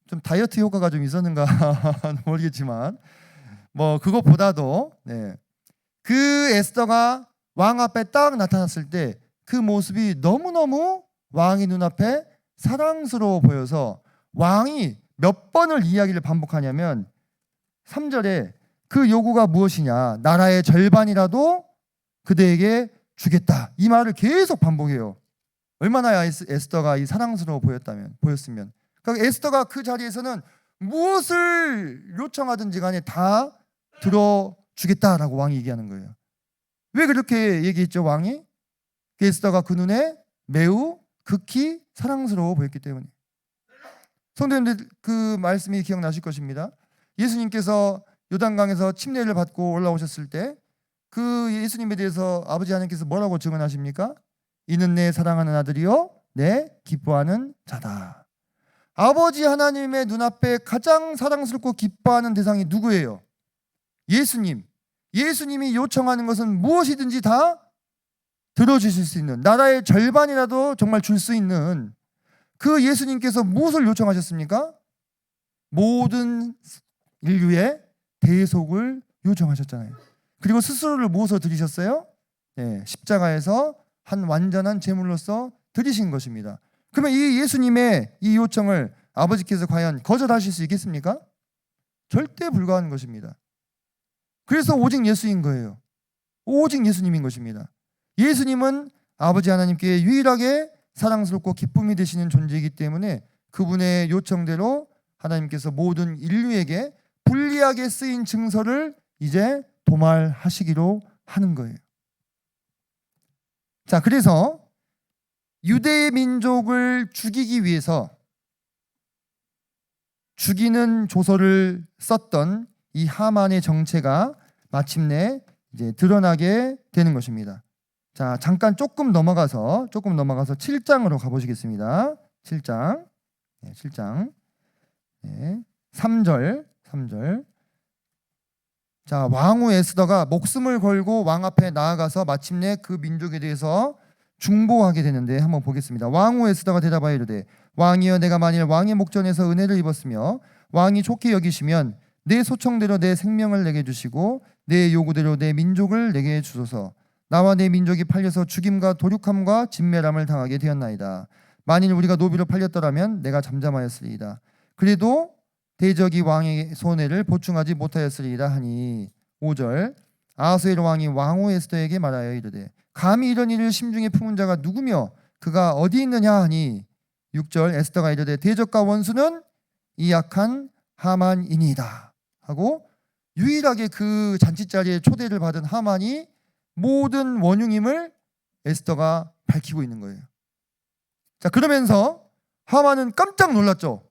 좀 다이어트 효과가 좀 있었는가 모르겠지만 뭐 그것보다도 그 에스더가 왕 앞에 딱 나타났을 때 그 모습이 너무너무 왕의 눈앞에 사랑스러워 보여서 왕이 몇 번을 이야기를 반복하냐면 3절에 그 요구가 무엇이냐, 나라의 절반이라도 그대에게 주겠다, 이 말을 계속 반복해요. 얼마나 에스더가 이 사랑스러워 보였으면. 그러니까 에스더가 그 자리에서는 무엇을 요청하든지 간에 다 들어주겠다라고 왕이 얘기하는 거예요. 왜 그렇게 얘기했죠? 왕이 에스더가 그 눈에 매우 극히 사랑스러워 보였기 때문에. 성도님들, 그 말씀이 기억나실 것입니다. 예수님께서 요단강에서 침례를 받고 올라오셨을 때 그 예수님에 대해서 아버지 하나님께서 뭐라고 증언하십니까? 이는 내 사랑하는 아들이요 내 기뻐하는 자다. 아버지 하나님의 눈앞에 가장 사랑스럽고 기뻐하는 대상이 누구예요? 예수님. 예수님이 요청하는 것은 무엇이든지 다 들어주실 수 있는, 나라의 절반이라도 정말 줄 수 있는 그 예수님께서 무엇을 요청하셨습니까? 모든 인류의 대속을 요청하셨잖아요. 그리고 스스로를 무엇으로 드리셨어요? 십자가에서 한 완전한 제물로서 드리신 것입니다. 그러면 이 예수님의 이 요청을 아버지께서 과연 거절하실 수 있겠습니까? 절대 불가한 것입니다. 그래서 오직 예수인 거예요. 오직 예수님인 것입니다. 예수님은 아버지 하나님께 유일하게 사랑스럽고 기쁨이 되시는 존재이기 때문에 그분의 요청대로 하나님께서 모든 인류에게 불리하게 쓰인 증서를 이제 도말하시기로 하는 거예요. 자, 그래서 유대 민족을 죽이기 위해서 죽이는 조서를 썼던 이 하만의 정체가 마침내 이제 드러나게 되는 것입니다. 자, 잠깐 조금 넘어가서 7장으로 가보시겠습니다. 7장. 7장. 3절. 자, 왕후 에스더가 목숨을 걸고 왕 앞에 나아가서 마침내 그 민족에 대해서 중보하게 되는데 한번 보겠습니다. 왕후 에스더가 대답하여 이르되 왕이여, 내가 만일 왕의 목전에서 은혜를 입었으며 왕이 좋게 여기시면 내 소청대로 내 생명을 내게 주시고 내 요구대로 내 민족을 내게 주소서. 나와 내 민족이 팔려서 죽임과 도륙함과 진멸함을 당하게 되었나이다. 만일 우리가 노비로 팔렸더라면 내가 잠잠하였으리이다. 그래도 대적이 왕의 손해를 보충하지 못하였으리이다 하니. 5절. 아하수에로 왕이 왕후 에스더에게 말하여 이르되 감히 이런 일을 심중에 품은 자가 누구며 그가 어디 있느냐 하니. 6절. 에스더가 이르되 대적과 원수는 이 약한 하만이니이다 하고, 유일하게 그 잔치자리에 초대를 받은 하만이 모든 원흉임을 에스더가 밝히고 있는 거예요. 자, 그러면서 하만은 깜짝 놀랐죠.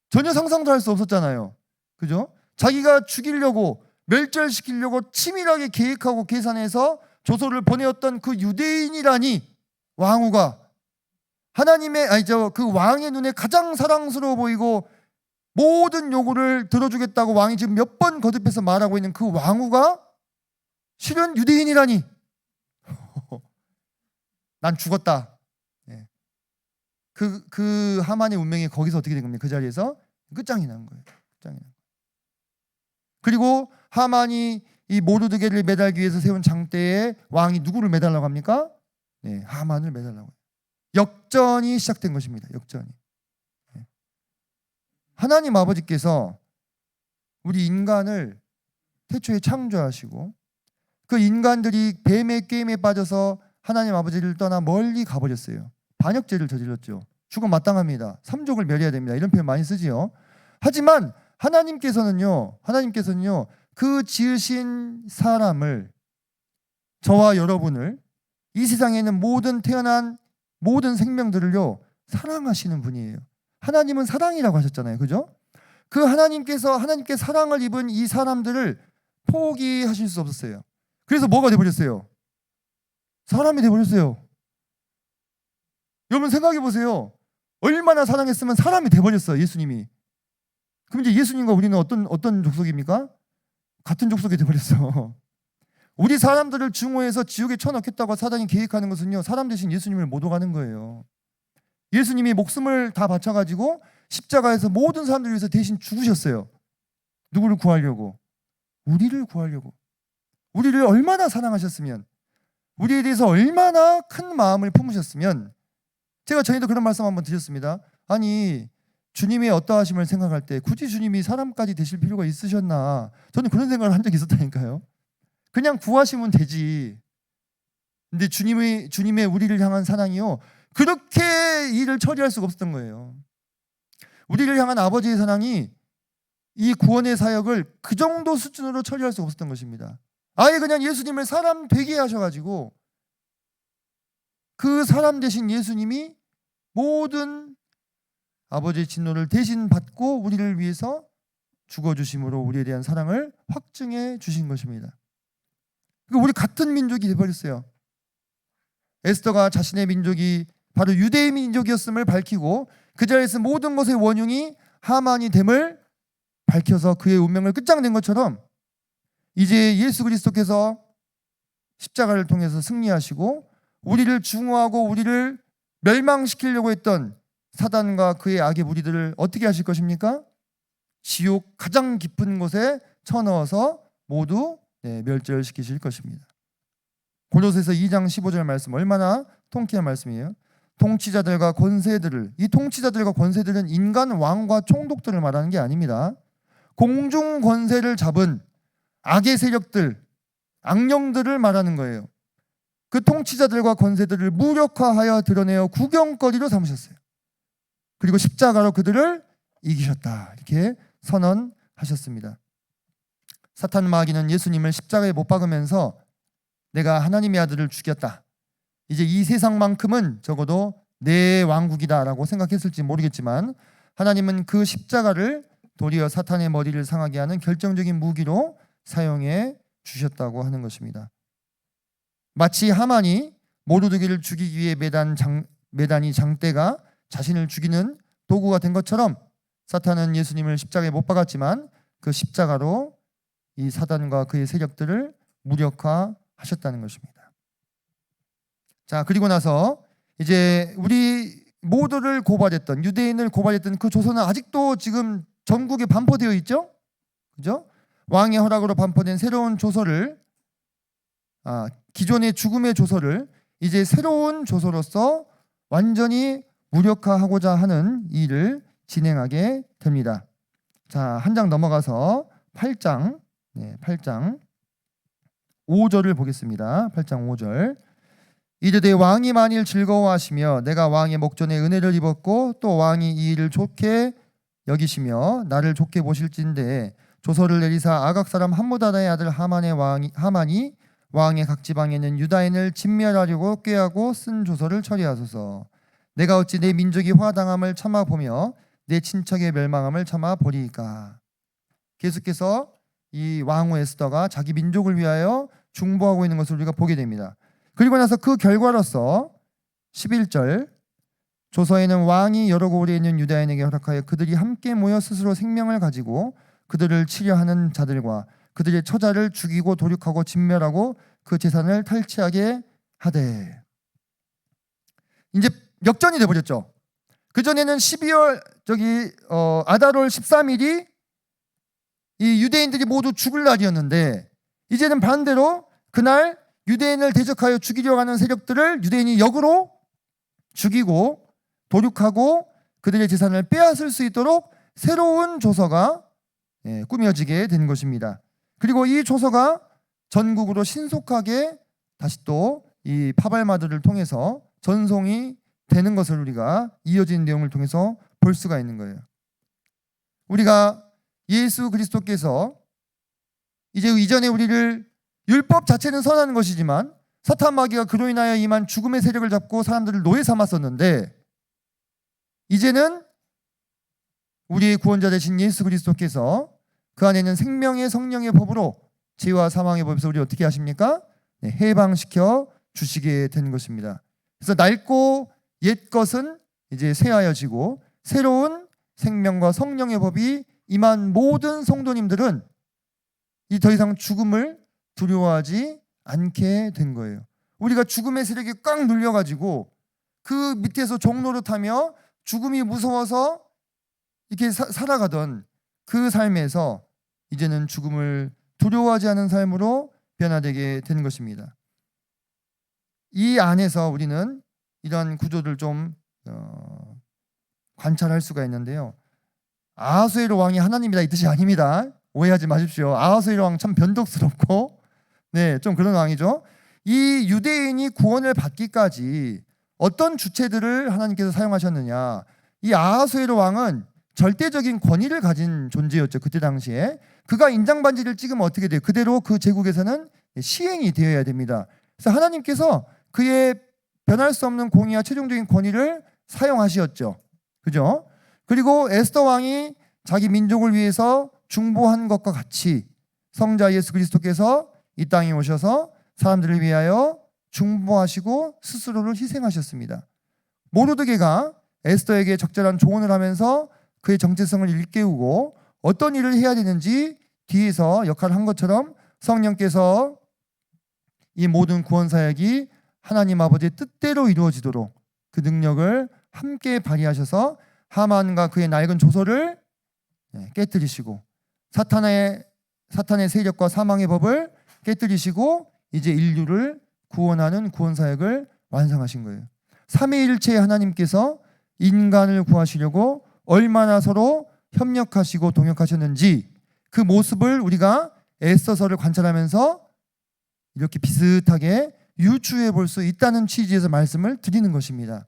전혀 상상도 할 수 없었잖아요. 그죠? 자기가 죽이려고, 멸절시키려고 치밀하게 계획하고 계산해서 조서를 보내었던 그 유대인이라니, 왕후가 그 왕의 눈에 가장 사랑스러워 보이고 모든 요구를 들어주겠다고 왕이 지금 몇 번 거듭해서 말하고 있는 그 왕후가 실은 유대인이라니. 난 죽었다. 그 하만의 운명이 거기서 어떻게 된 겁니까? 그 자리에서 끝장이 난 거예요. 그리고 하만이 이 모르드게를 매달기 위해서 세운 장대에 왕이 누구를 매달라고 합니까? 하만을 매달라고 해요. 역전이 시작된 것입니다. 역전이. 하나님 아버지께서 우리 인간을 태초에 창조하시고 그 인간들이 뱀의 게임에 빠져서 하나님 아버지를 떠나 멀리 가버렸어요. 반역죄를 저질렀죠. 죽음 마땅합니다. 삼족을 멸해야 됩니다. 이런 표현 많이 쓰지요. 하지만 하나님께서는요, 그 지으신 사람을, 저와 여러분을, 이 세상에 있는 모든 태어난 모든 생명들을요 사랑하시는 분이에요. 하나님은 사랑이라고 하셨잖아요. 그죠? 그 하나님께 사랑을 입은 이 사람들을 포기하실 수 없었어요. 그래서 뭐가 돼버렸어요? 사람이 돼버렸어요. 여러분 생각해 보세요. 얼마나 사랑했으면 사람이 돼버렸어요. 예수님이. 그럼 이제 예수님과 우리는 어떤 족속입니까? 같은 족속이 돼버렸어. 우리 사람들을 증오해서 지옥에 쳐넣겠다고 사단이 계획하는 것은요, 사람 대신 예수님을 못 오가는 거예요. 예수님이 목숨을 다 바쳐가지고 십자가에서 모든 사람들을 위해서 대신 죽으셨어요. 누구를 구하려고? 우리를 구하려고. 우리를 얼마나 사랑하셨으면, 우리에 대해서 얼마나 큰 마음을 품으셨으면. 제가 전에도 그런 말씀 한번 드렸습니다. 아니, 주님의 어떠하심을 생각할 때 굳이 주님이 사람까지 되실 필요가 있으셨나? 저는 그런 생각을 한 적이 있었다니까요. 그냥 구하시면 되지. 근데 주님의 우리를 향한 사랑이요, 그렇게 일을 처리할 수가 없었던 거예요. 우리를 향한 아버지의 사랑이 이 구원의 사역을 그 정도 수준으로 처리할 수가 없었던 것입니다. 아예 그냥 예수님을 사람 되게 하셔가지고 그 사람 되신 예수님이 모든 아버지의 진노를 대신 받고 우리를 위해서 죽어주심으로 우리에 대한 사랑을 확증해 주신 것입니다. 그러니까 우리 같은 민족이 되어버렸어요. 에스더가 자신의 민족이 바로 유대의 민족이었음을 밝히고 그 자리에서 모든 것의 원흉이 하만이 됨을 밝혀서 그의 운명을 끝장낸 것처럼, 이제 예수 그리스도께서 십자가를 통해서 승리하시고 우리를 중화하고 우리를 멸망시키려고 했던 사단과 그의 악의 무리들을 어떻게 하실 것입니까? 지옥 가장 깊은 곳에 쳐넣어서 모두 멸절시키실 것입니다. 고린도서에서 2장 15절 말씀, 얼마나 통쾌한 말씀이에요. 통치자들과 권세들을, 이 통치자들과 권세들은 인간 왕과 총독들을 말하는 게 아닙니다. 공중 권세를 잡은 악의 세력들, 악령들을 말하는 거예요. 그 통치자들과 권세들을 무력화하여 드러내어 구경거리로 삼으셨어요. 그리고 십자가로 그들을 이기셨다, 이렇게 선언하셨습니다. 사탄 마귀는 예수님을 십자가에 못 박으면서 내가 하나님의 아들을 죽였다, 이제 이 세상만큼은 적어도 내 왕국이다라고 생각했을지 모르겠지만, 하나님은 그 십자가를 도리어 사탄의 머리를 상하게 하는 결정적인 무기로 사용해 주셨다고 하는 것입니다. 마치 하만이 모르드게를 죽이기 위해 매단이 장대가 자신을 죽이는 도구가 된 것처럼, 사탄은 예수님을 십자가에 못 박았지만 그 십자가로 이 사단과 그의 세력들을 무력화하셨다는 것입니다. 자, 그리고 나서 이제 우리 모두를 고발했던, 유대인을 고발했던 그 조서는 아직도 지금 전국에 반포되어 있죠? 그죠? 왕의 허락으로 반포된 새로운 조서를, 기존의 죽음의 조서를 이제 새로운 조서로서 완전히 무력화하고자 하는 일을 진행하게 됩니다. 자, 한 장 넘어가서 8장 5절을 보겠습니다. 8장 5절. 이르되 왕이 만일 즐거워하시며 내가 왕의 목전에 은혜를 입었고 또 왕이 이 일을 좋게 여기시며 나를 좋게 보실진대 조서를 내리사 아각 사람 함무다다의 아들 하만이 왕의 각 지방에 있는 유다인을 진멸하려고 꾀하고 쓴 조서를 처리하소서. 내가 어찌 내 민족이 화당함을 참아 보며 내 친척의 멸망함을 참아 보리이까. 계속해서 이 왕후 에스더가 자기 민족을 위하여 중보하고 있는 것을 우리가 보게 됩니다. 그리고 나서 그 결과로서 11절, 조서에는 왕이 여러 고을에 있는 유다인에게 허락하여 그들이 함께 모여 스스로 생명을 가지고 그들을 치려하는 자들과 그들의 처자를 죽이고 도륙하고 진멸하고 그 재산을 탈취하게 하되. 이제 역전이 돼버렸죠. 그전에는 12월 아달월 13일이 이 유대인들이 모두 죽을 날이었는데, 이제는 반대로 그날 유대인을 대적하여 죽이려고 하는 세력들을 유대인이 역으로 죽이고 도륙하고 그들의 재산을 빼앗을 수 있도록 새로운 조서가 꾸며지게 된 것입니다. 그리고 이 조서가 전국으로 신속하게 다시 또 이 파발마들을 통해서 전송이 되는 것을 우리가 이어진 내용을 통해서 볼 수가 있는 거예요. 우리가 예수 그리스도께서 이제 이전에 우리를 율법 자체는 선하는 것이지만 사탄 마귀가 그로 인하여 임한 죽음의 세력을 잡고 사람들을 노예 삼았었는데, 이제는 우리의 구원자 되신 예수 그리스도께서 그 안에 있는 생명의 성령의 법으로 죄와 사망의 법에서 우리 어떻게 하십니까? 해방시켜 주시게 된 것입니다. 그래서 낡고 옛 것은 이제 새하여지고 새로운 생명과 성령의 법이 임한 모든 성도님들은 이 더 이상 죽음을 두려워하지 않게 된 거예요. 우리가 죽음의 세력이 꽉 눌려가지고 그 밑에서 종노릇하며 죽음이 무서워서 이렇게 살아가던 그 삶에서 이제는 죽음을 두려워하지 않은 삶으로 변화되게 되는 것입니다. 이 안에서 우리는 이런 구조를 좀 관찰할 수가 있는데요. 아하수에로 왕이 하나님이다 이 뜻이 아닙니다. 오해하지 마십시오. 아하수에로 왕 참 변덕스럽고 좀 그런 왕이죠. 이 유대인이 구원을 받기까지 어떤 주체들을 하나님께서 사용하셨느냐. 이 아하수에로 왕은 절대적인 권위를 가진 존재였죠. 그때 당시에. 그가 인장반지를 찍으면 어떻게 돼요? 그대로 그 제국에서는 시행이 되어야 됩니다. 그래서 하나님께서 그의 변할 수 없는 공의와 최종적인 권위를 사용하셨죠. 그죠? 그리고 에스더 왕이 자기 민족을 위해서 중보한 것과 같이 성자 예수 그리스도께서 이 땅에 오셔서 사람들을 위하여 중보하시고 스스로를 희생하셨습니다. 모르드게가 에스더에게 적절한 조언을 하면서 그의 정체성을 일깨우고 어떤 일을 해야 되는지 뒤에서 역할을 한 것처럼 성령께서 이 모든 구원 사역이 하나님 아버지의 뜻대로 이루어지도록 그 능력을 함께 발휘하셔서 하만과 그의 낡은 조서를 깨뜨리시고 사탄의 세력과 사망의 법을 깨뜨리시고 이제 인류를 구원하는 구원 사역을 완성하신 거예요. 삼위일체의 하나님께서 인간을 구하시려고 얼마나 서로 협력하시고 동역하셨는지 그 모습을 우리가 에스더서를 관찰하면서 이렇게 비슷하게 유추해 볼 수 있다는 취지에서 말씀을 드리는 것입니다.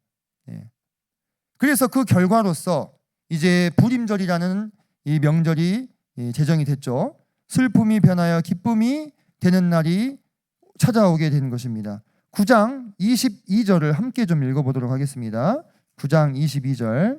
그래서 그 결과로서 이제 부림절이라는 이 명절이 제정이 됐죠. 슬픔이 변하여 기쁨이 되는 날이 찾아오게 되는 것입니다. 9장 22절을 함께 좀 읽어보도록 하겠습니다. 9장 22절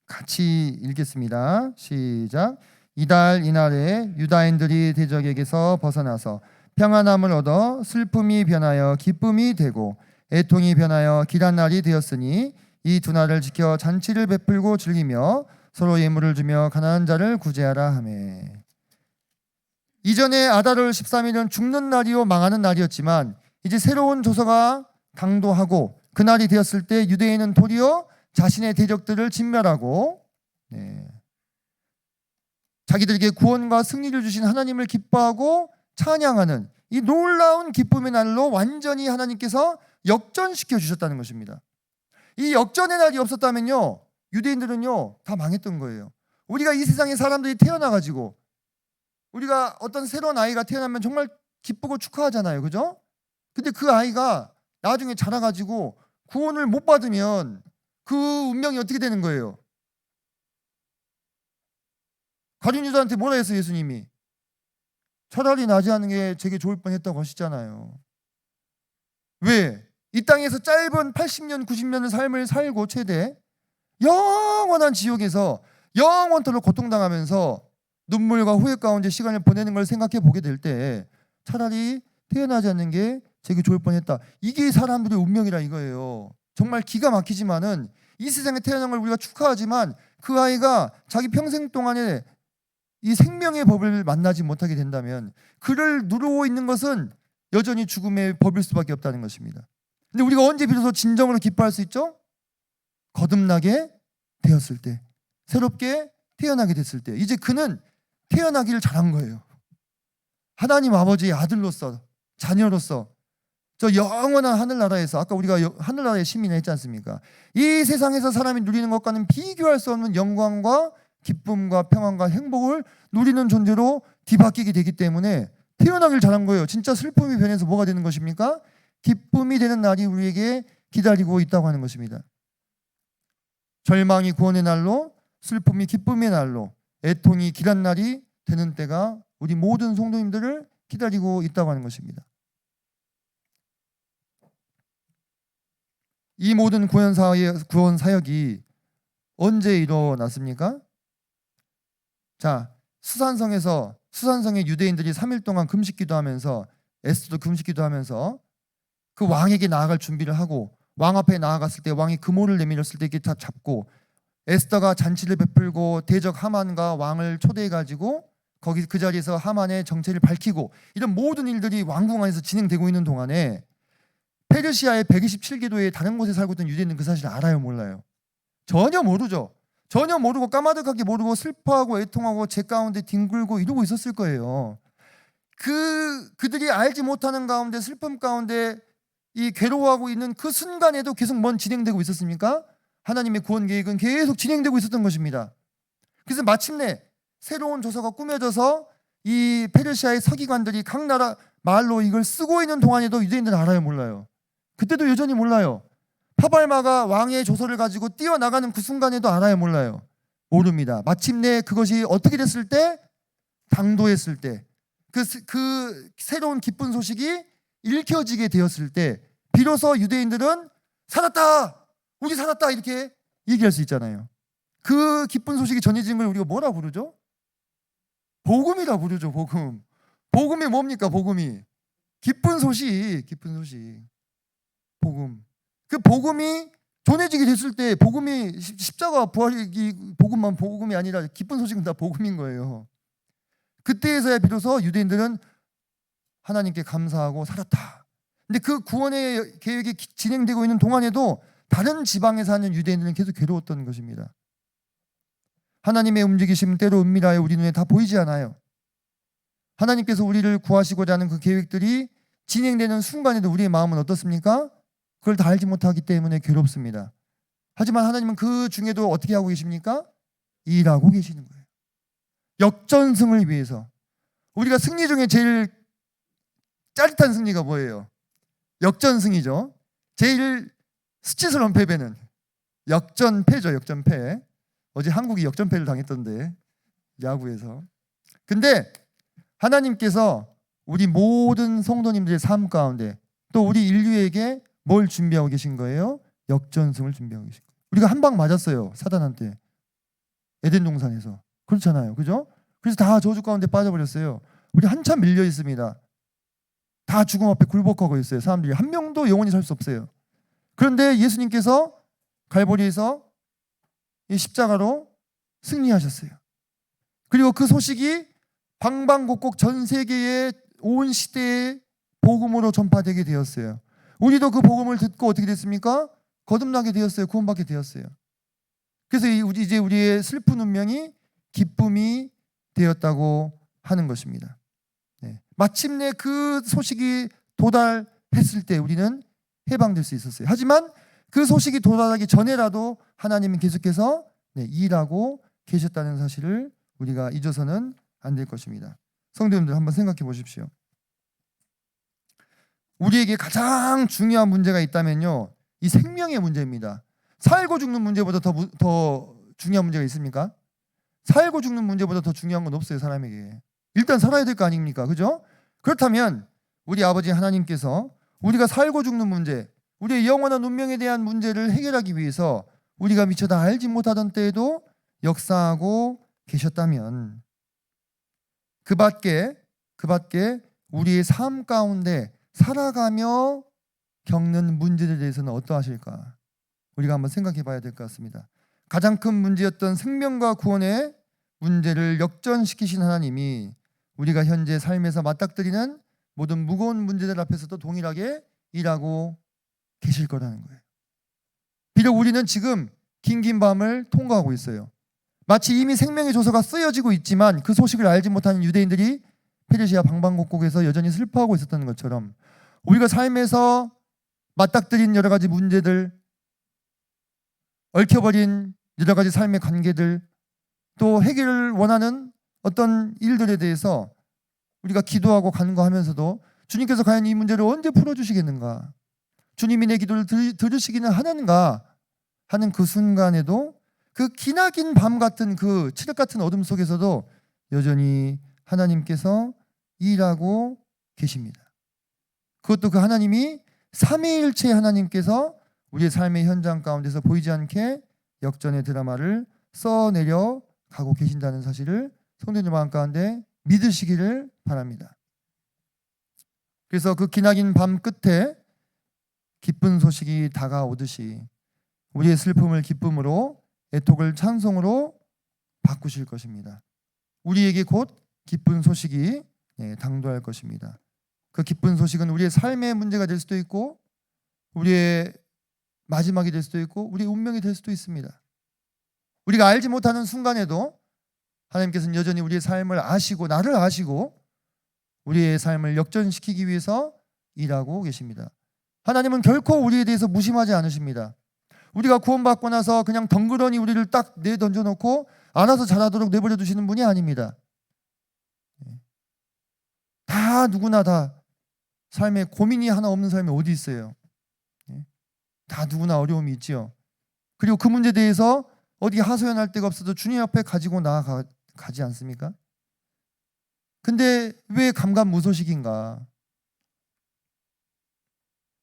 같이 읽겠습니다. 시작. 이달 이날에 유다인들이 대적에게서 벗어나서 평안함을 얻어 슬픔이 변하여 기쁨이 되고 애통이 변하여 길한 날이 되었으니 이 두 날을 지켜 잔치를 베풀고 즐기며 서로 예물을 주며 가난한 자를 구제하라 하매. 이전에 아달월 13일은 죽는 날이요 망하는 날이었지만 이제 새로운 조서가 당도하고 그날이 되었을 때 유대인은 도리어 자신의 대적들을 진멸하고 자기들에게 구원과 승리를 주신 하나님을 기뻐하고 찬양하는 이 놀라운 기쁨의 날로 완전히 하나님께서 역전시켜 주셨다는 것입니다. 이 역전의 날이 없었다면요 유대인들은요 다 망했던 거예요. 우리가 이 세상에 사람들이 태어나가지고 우리가 어떤 새로운 아이가 태어나면 정말 기쁘고 축하하잖아요. 그죠? 근데 그 아이가 나중에 자라가지고 구원을 못 받으면 그 운명이 어떻게 되는 거예요? 가룟 유다한테 뭐라 했어요 예수님이? 차라리 나지 않은 게 제게 좋을 뻔했다고 하시잖아요. 왜? 이 땅에서 짧은 80년 90년의 삶을 살고 최대 영원한 지옥에서 영원토록 고통당하면서 눈물과 후회 가운데 시간을 보내는 걸 생각해 보게 될 때 차라리 태어나지 않는 게 제게 좋을 뻔했다. 이게 사람들의 운명이라 이거예요. 정말 기가 막히지만은 이 세상에 태어난 걸 우리가 축하하지만 그 아이가 자기 평생 동안에 이 생명의 법을 만나지 못하게 된다면 그를 누르고 있는 것은 여전히 죽음의 법일 수밖에 없다는 것입니다. 근데 우리가 언제 비로소 진정으로 기뻐할 수 있죠? 거듭나게 되었을 때, 새롭게 태어나게 됐을 때, 이제 그는 태어나기를 잘한 거예요. 하나님 아버지의 아들로서, 자녀로서 저 영원한 하늘나라에서, 아까 우리가 하늘나라의 시민을 했지 않습니까? 이 세상에서 사람이 누리는 것과는 비교할 수 없는 영광과 기쁨과 평안과 행복을 누리는 존재로 뒤바뀌게 되기 때문에 태어나길 잘한 거예요. 진짜 슬픔이 변해서 뭐가 되는 것입니까? 기쁨이 되는 날이 우리에게 기다리고 있다고 하는 것입니다. 절망이 구원의 날로, 슬픔이 기쁨의 날로, 애통이 길한 날이 되는 때가 우리 모든 성도님들을 기다리고 있다고 하는 것입니다. 이 모든 구원 사역이 언제 일어났습니까? 자, 수산성의 유대인들이 3일 동안 금식기도 하면서 에스더도 금식기도 하면서 그 왕에게 나아갈 준비를 하고 왕 앞에 나아갔을 때 왕이 금오를 내밀었을 때 이렇게 다 잡고 에스더가 잔치를 베풀고 대적 하만과 왕을 초대해 가지고 거기 그 자리에서 하만의 정체를 밝히고 이런 모든 일들이 왕궁 안에서 진행되고 있는 동안에 페르시아의 127개도의 다른 곳에 살고 있던 유대인은 그 사실을 알아요, 몰라요? 전혀 모르죠. 전혀 모르고 까마득하게 모르고 슬퍼하고 애통하고 제 가운데 뒹굴고 이러고 있었을 거예요. 그들이 알지 못하는 가운데, 슬픔 가운데 이 괴로워하고 있는 그 순간에도 계속 뭔 진행되고 있었습니까? 하나님의 구원 계획은 계속 진행되고 있었던 것입니다. 그래서 마침내 새로운 조서가 꾸며져서 이 페르시아의 서기관들이 각 나라 말로 이걸 쓰고 있는 동안에도 유대인들은 알아요, 몰라요? 그때도 여전히 몰라요. 파발마가 왕의 조서를 가지고 뛰어나가는 그 순간에도 알아요, 몰라요? 모릅니다. 마침내 그것이 어떻게 됐을 때? 당도했을 때, 그 새로운 기쁜 소식이 읽혀지게 되었을 때 비로소 유대인들은 살았다, 우리 살았다, 이렇게 얘기할 수 있잖아요. 그 기쁜 소식이 전해진 걸 우리가 뭐라 부르죠? 복음이라 부르죠. 복음. 복음이 뭡니까? 복음이 기쁜 소식, 기쁜 소식. 복음. 그 복음이 전해지게 됐을 때, 복음이 십자가 부활이 복음만 복음이 아니라 기쁜 소식은 다 복음인 거예요. 그때에서야 비로소 유대인들은 하나님께 감사하고 살았다. 근데 그 구원의 계획이 진행되고 있는 동안에도 다른 지방에 사는 유대인들은 계속 괴로웠던 것입니다. 하나님의 움직이심 때로 은밀하여 우리 눈에 다 보이지 않아요. 하나님께서 우리를 구하시고자 하는 그 계획들이 진행되는 순간에도 우리의 마음은 어떻습니까? 그걸 다 알지 못하기 때문에 괴롭습니다. 하지만 하나님은 그 중에도 어떻게 하고 계십니까? 일하고 계시는 거예요. 역전승을 위해서. 우리가 승리 중에 제일 짜릿한 승리가 뭐예요? 역전승이죠. 제일 수치스러운 패배는 역전패죠. 역전패. 어제 한국이 역전패를 당했던데, 야구에서. 근데 하나님께서 우리 모든 성도님들의 삶 가운데 또 우리 인류에게 뭘 준비하고 계신 거예요? 역전승을 준비하고 계신 거예요. 우리가 한 방 맞았어요, 사단한테. 에덴 동산에서. 그렇잖아요, 그죠? 그래서 다 저주 가운데 빠져버렸어요. 우리 한참 밀려 있습니다. 다 죽음 앞에 굴복하고 있어요. 사람들이 한 명도 영원히 살 수 없어요. 그런데 예수님께서 갈보리에서 이 십자가로 승리하셨어요. 그리고 그 소식이 방방곡곡 전 세계의 온 시대에 복음으로 전파되게 되었어요. 우리도 그 복음을 듣고 어떻게 됐습니까? 거듭나게 되었어요. 구원받게 되었어요. 그래서 이제 우리의 슬픈 운명이 기쁨이 되었다고 하는 것입니다. 네. 마침내 그 소식이 도달했을 때 우리는 해방될 수 있었어요. 하지만 그 소식이 도달하기 전에라도 하나님은 계속해서 일하고 계셨다는 사실을 우리가 잊어서는 안 될 것입니다. 성도님들 한번 생각해 보십시오. 우리에게 가장 중요한 문제가 있다면요, 이 생명의 문제입니다. 살고 죽는 문제보다 더 중요한 문제가 있습니까? 살고 죽는 문제보다 더 중요한 건 없어요, 사람에게. 일단 살아야 될 거 아닙니까? 그죠? 그렇다면 우리 아버지 하나님께서 우리가 살고 죽는 문제, 우리의 영원한 운명에 대한 문제를 해결하기 위해서 우리가 미처 다 알지 못하던 때에도 역사하고 계셨다면 그 밖에 우리의 삶 가운데 살아가며 겪는 문제에 대해서는 어떠하실까? 우리가 한번 생각해 봐야 될 것 같습니다. 가장 큰 문제였던 생명과 구원의 문제를 역전시키신 하나님이 우리가 현재 삶에서 맞닥뜨리는 모든 무거운 문제들 앞에서도 동일하게 일하고 계실 거라는 거예요. 비록 우리는 지금 긴긴 밤을 통과하고 있어요. 마치 이미 생명의 조서가 쓰여지고 있지만 그 소식을 알지 못하는 유대인들이 페르시아 방방곡곡에서 여전히 슬퍼하고 있었던 것처럼 우리가 삶에서 맞닥뜨린 여러 가지 문제들, 얽혀버린 여러 가지 삶의 관계들, 또 해결을 원하는 어떤 일들에 대해서 우리가 기도하고 간구하면서도 주님께서 과연 이 문제를 언제 풀어주시겠는가, 주님이 내 기도를 들으시기는 하는가 하는 그 순간에도, 그 기나긴 밤 같은 그 칠흑 같은 어둠 속에서도 여전히 하나님께서 일하고 계십니다. 그것도 그 하나님이 삼위일체 하나님께서 우리의 삶의 현장 가운데서 보이지 않게 역전의 드라마를 써내려 가고 계신다는 사실을 성도님 마음 가운데 믿으시기를 바랍니다. 그래서 그 기나긴 밤 끝에 기쁜 소식이 다가오듯이 우리의 슬픔을 기쁨으로, 애통을 찬송으로 바꾸실 것입니다. 우리에게 곧 기쁜 소식이 당도할 것입니다. 그 기쁜 소식은 우리의 삶의 문제가 될 수도 있고 우리의 마지막이 될 수도 있고 우리의 운명이 될 수도 있습니다. 우리가 알지 못하는 순간에도 하나님께서는 여전히 우리의 삶을 아시고 나를 아시고 우리의 삶을 역전시키기 위해서 일하고 계십니다. 하나님은 결코 우리에 대해서 무심하지 않으십니다. 우리가 구원받고 나서 그냥 덩그러니 우리를 딱 내던져 놓고 알아서 잘하도록 내버려 두시는 분이 아닙니다. 다 누구나 다 삶에 고민이 하나 없는 사람이 어디 있어요. 다 누구나 어려움이 있지요. 그리고 그 문제에 대해서 어디 하소연할 데가 없어도 주님 앞에 가지고 나가지 않습니까? 근데 왜 감감무소식인가?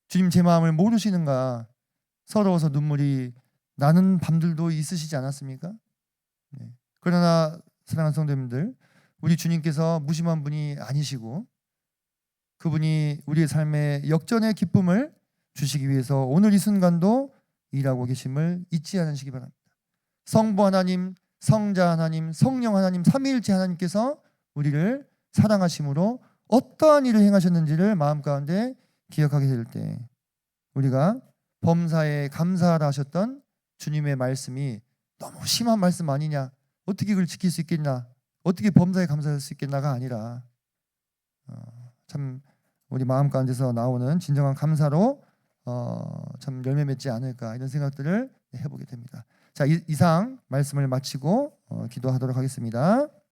주님 제 마음을 모르시는가? 서러워서 눈물이 나는 밤들도 있으시지 않았습니까? 그러나 사랑하는 성도님들, 우리 주님께서 무심한 분이 아니시고 그분이 우리의 삶에 역전의 기쁨을 주시기 위해서 오늘 이 순간도 일하고 계심을 잊지 않으시기 바랍니다. 성부 하나님, 성자 하나님, 성령 하나님, 삼위일체 하나님께서 우리를 사랑하심으로 어떠한 일을 행하셨는지를 마음 가운데 기억하게 될 때 우리가 범사에 감사하라 하셨던 주님의 말씀이 너무 심한 말씀 아니냐, 어떻게 그걸 지킬 수 있겠나, 어떻게 범사에 감사할 수 있겠나가 아니라 참 우리 마음 가운데서 나오는 진정한 감사로 참 열매 맺지 않을까 이런 생각들을 해보게 됩니다. 자, 이상 말씀을 마치고 기도하도록 하겠습니다.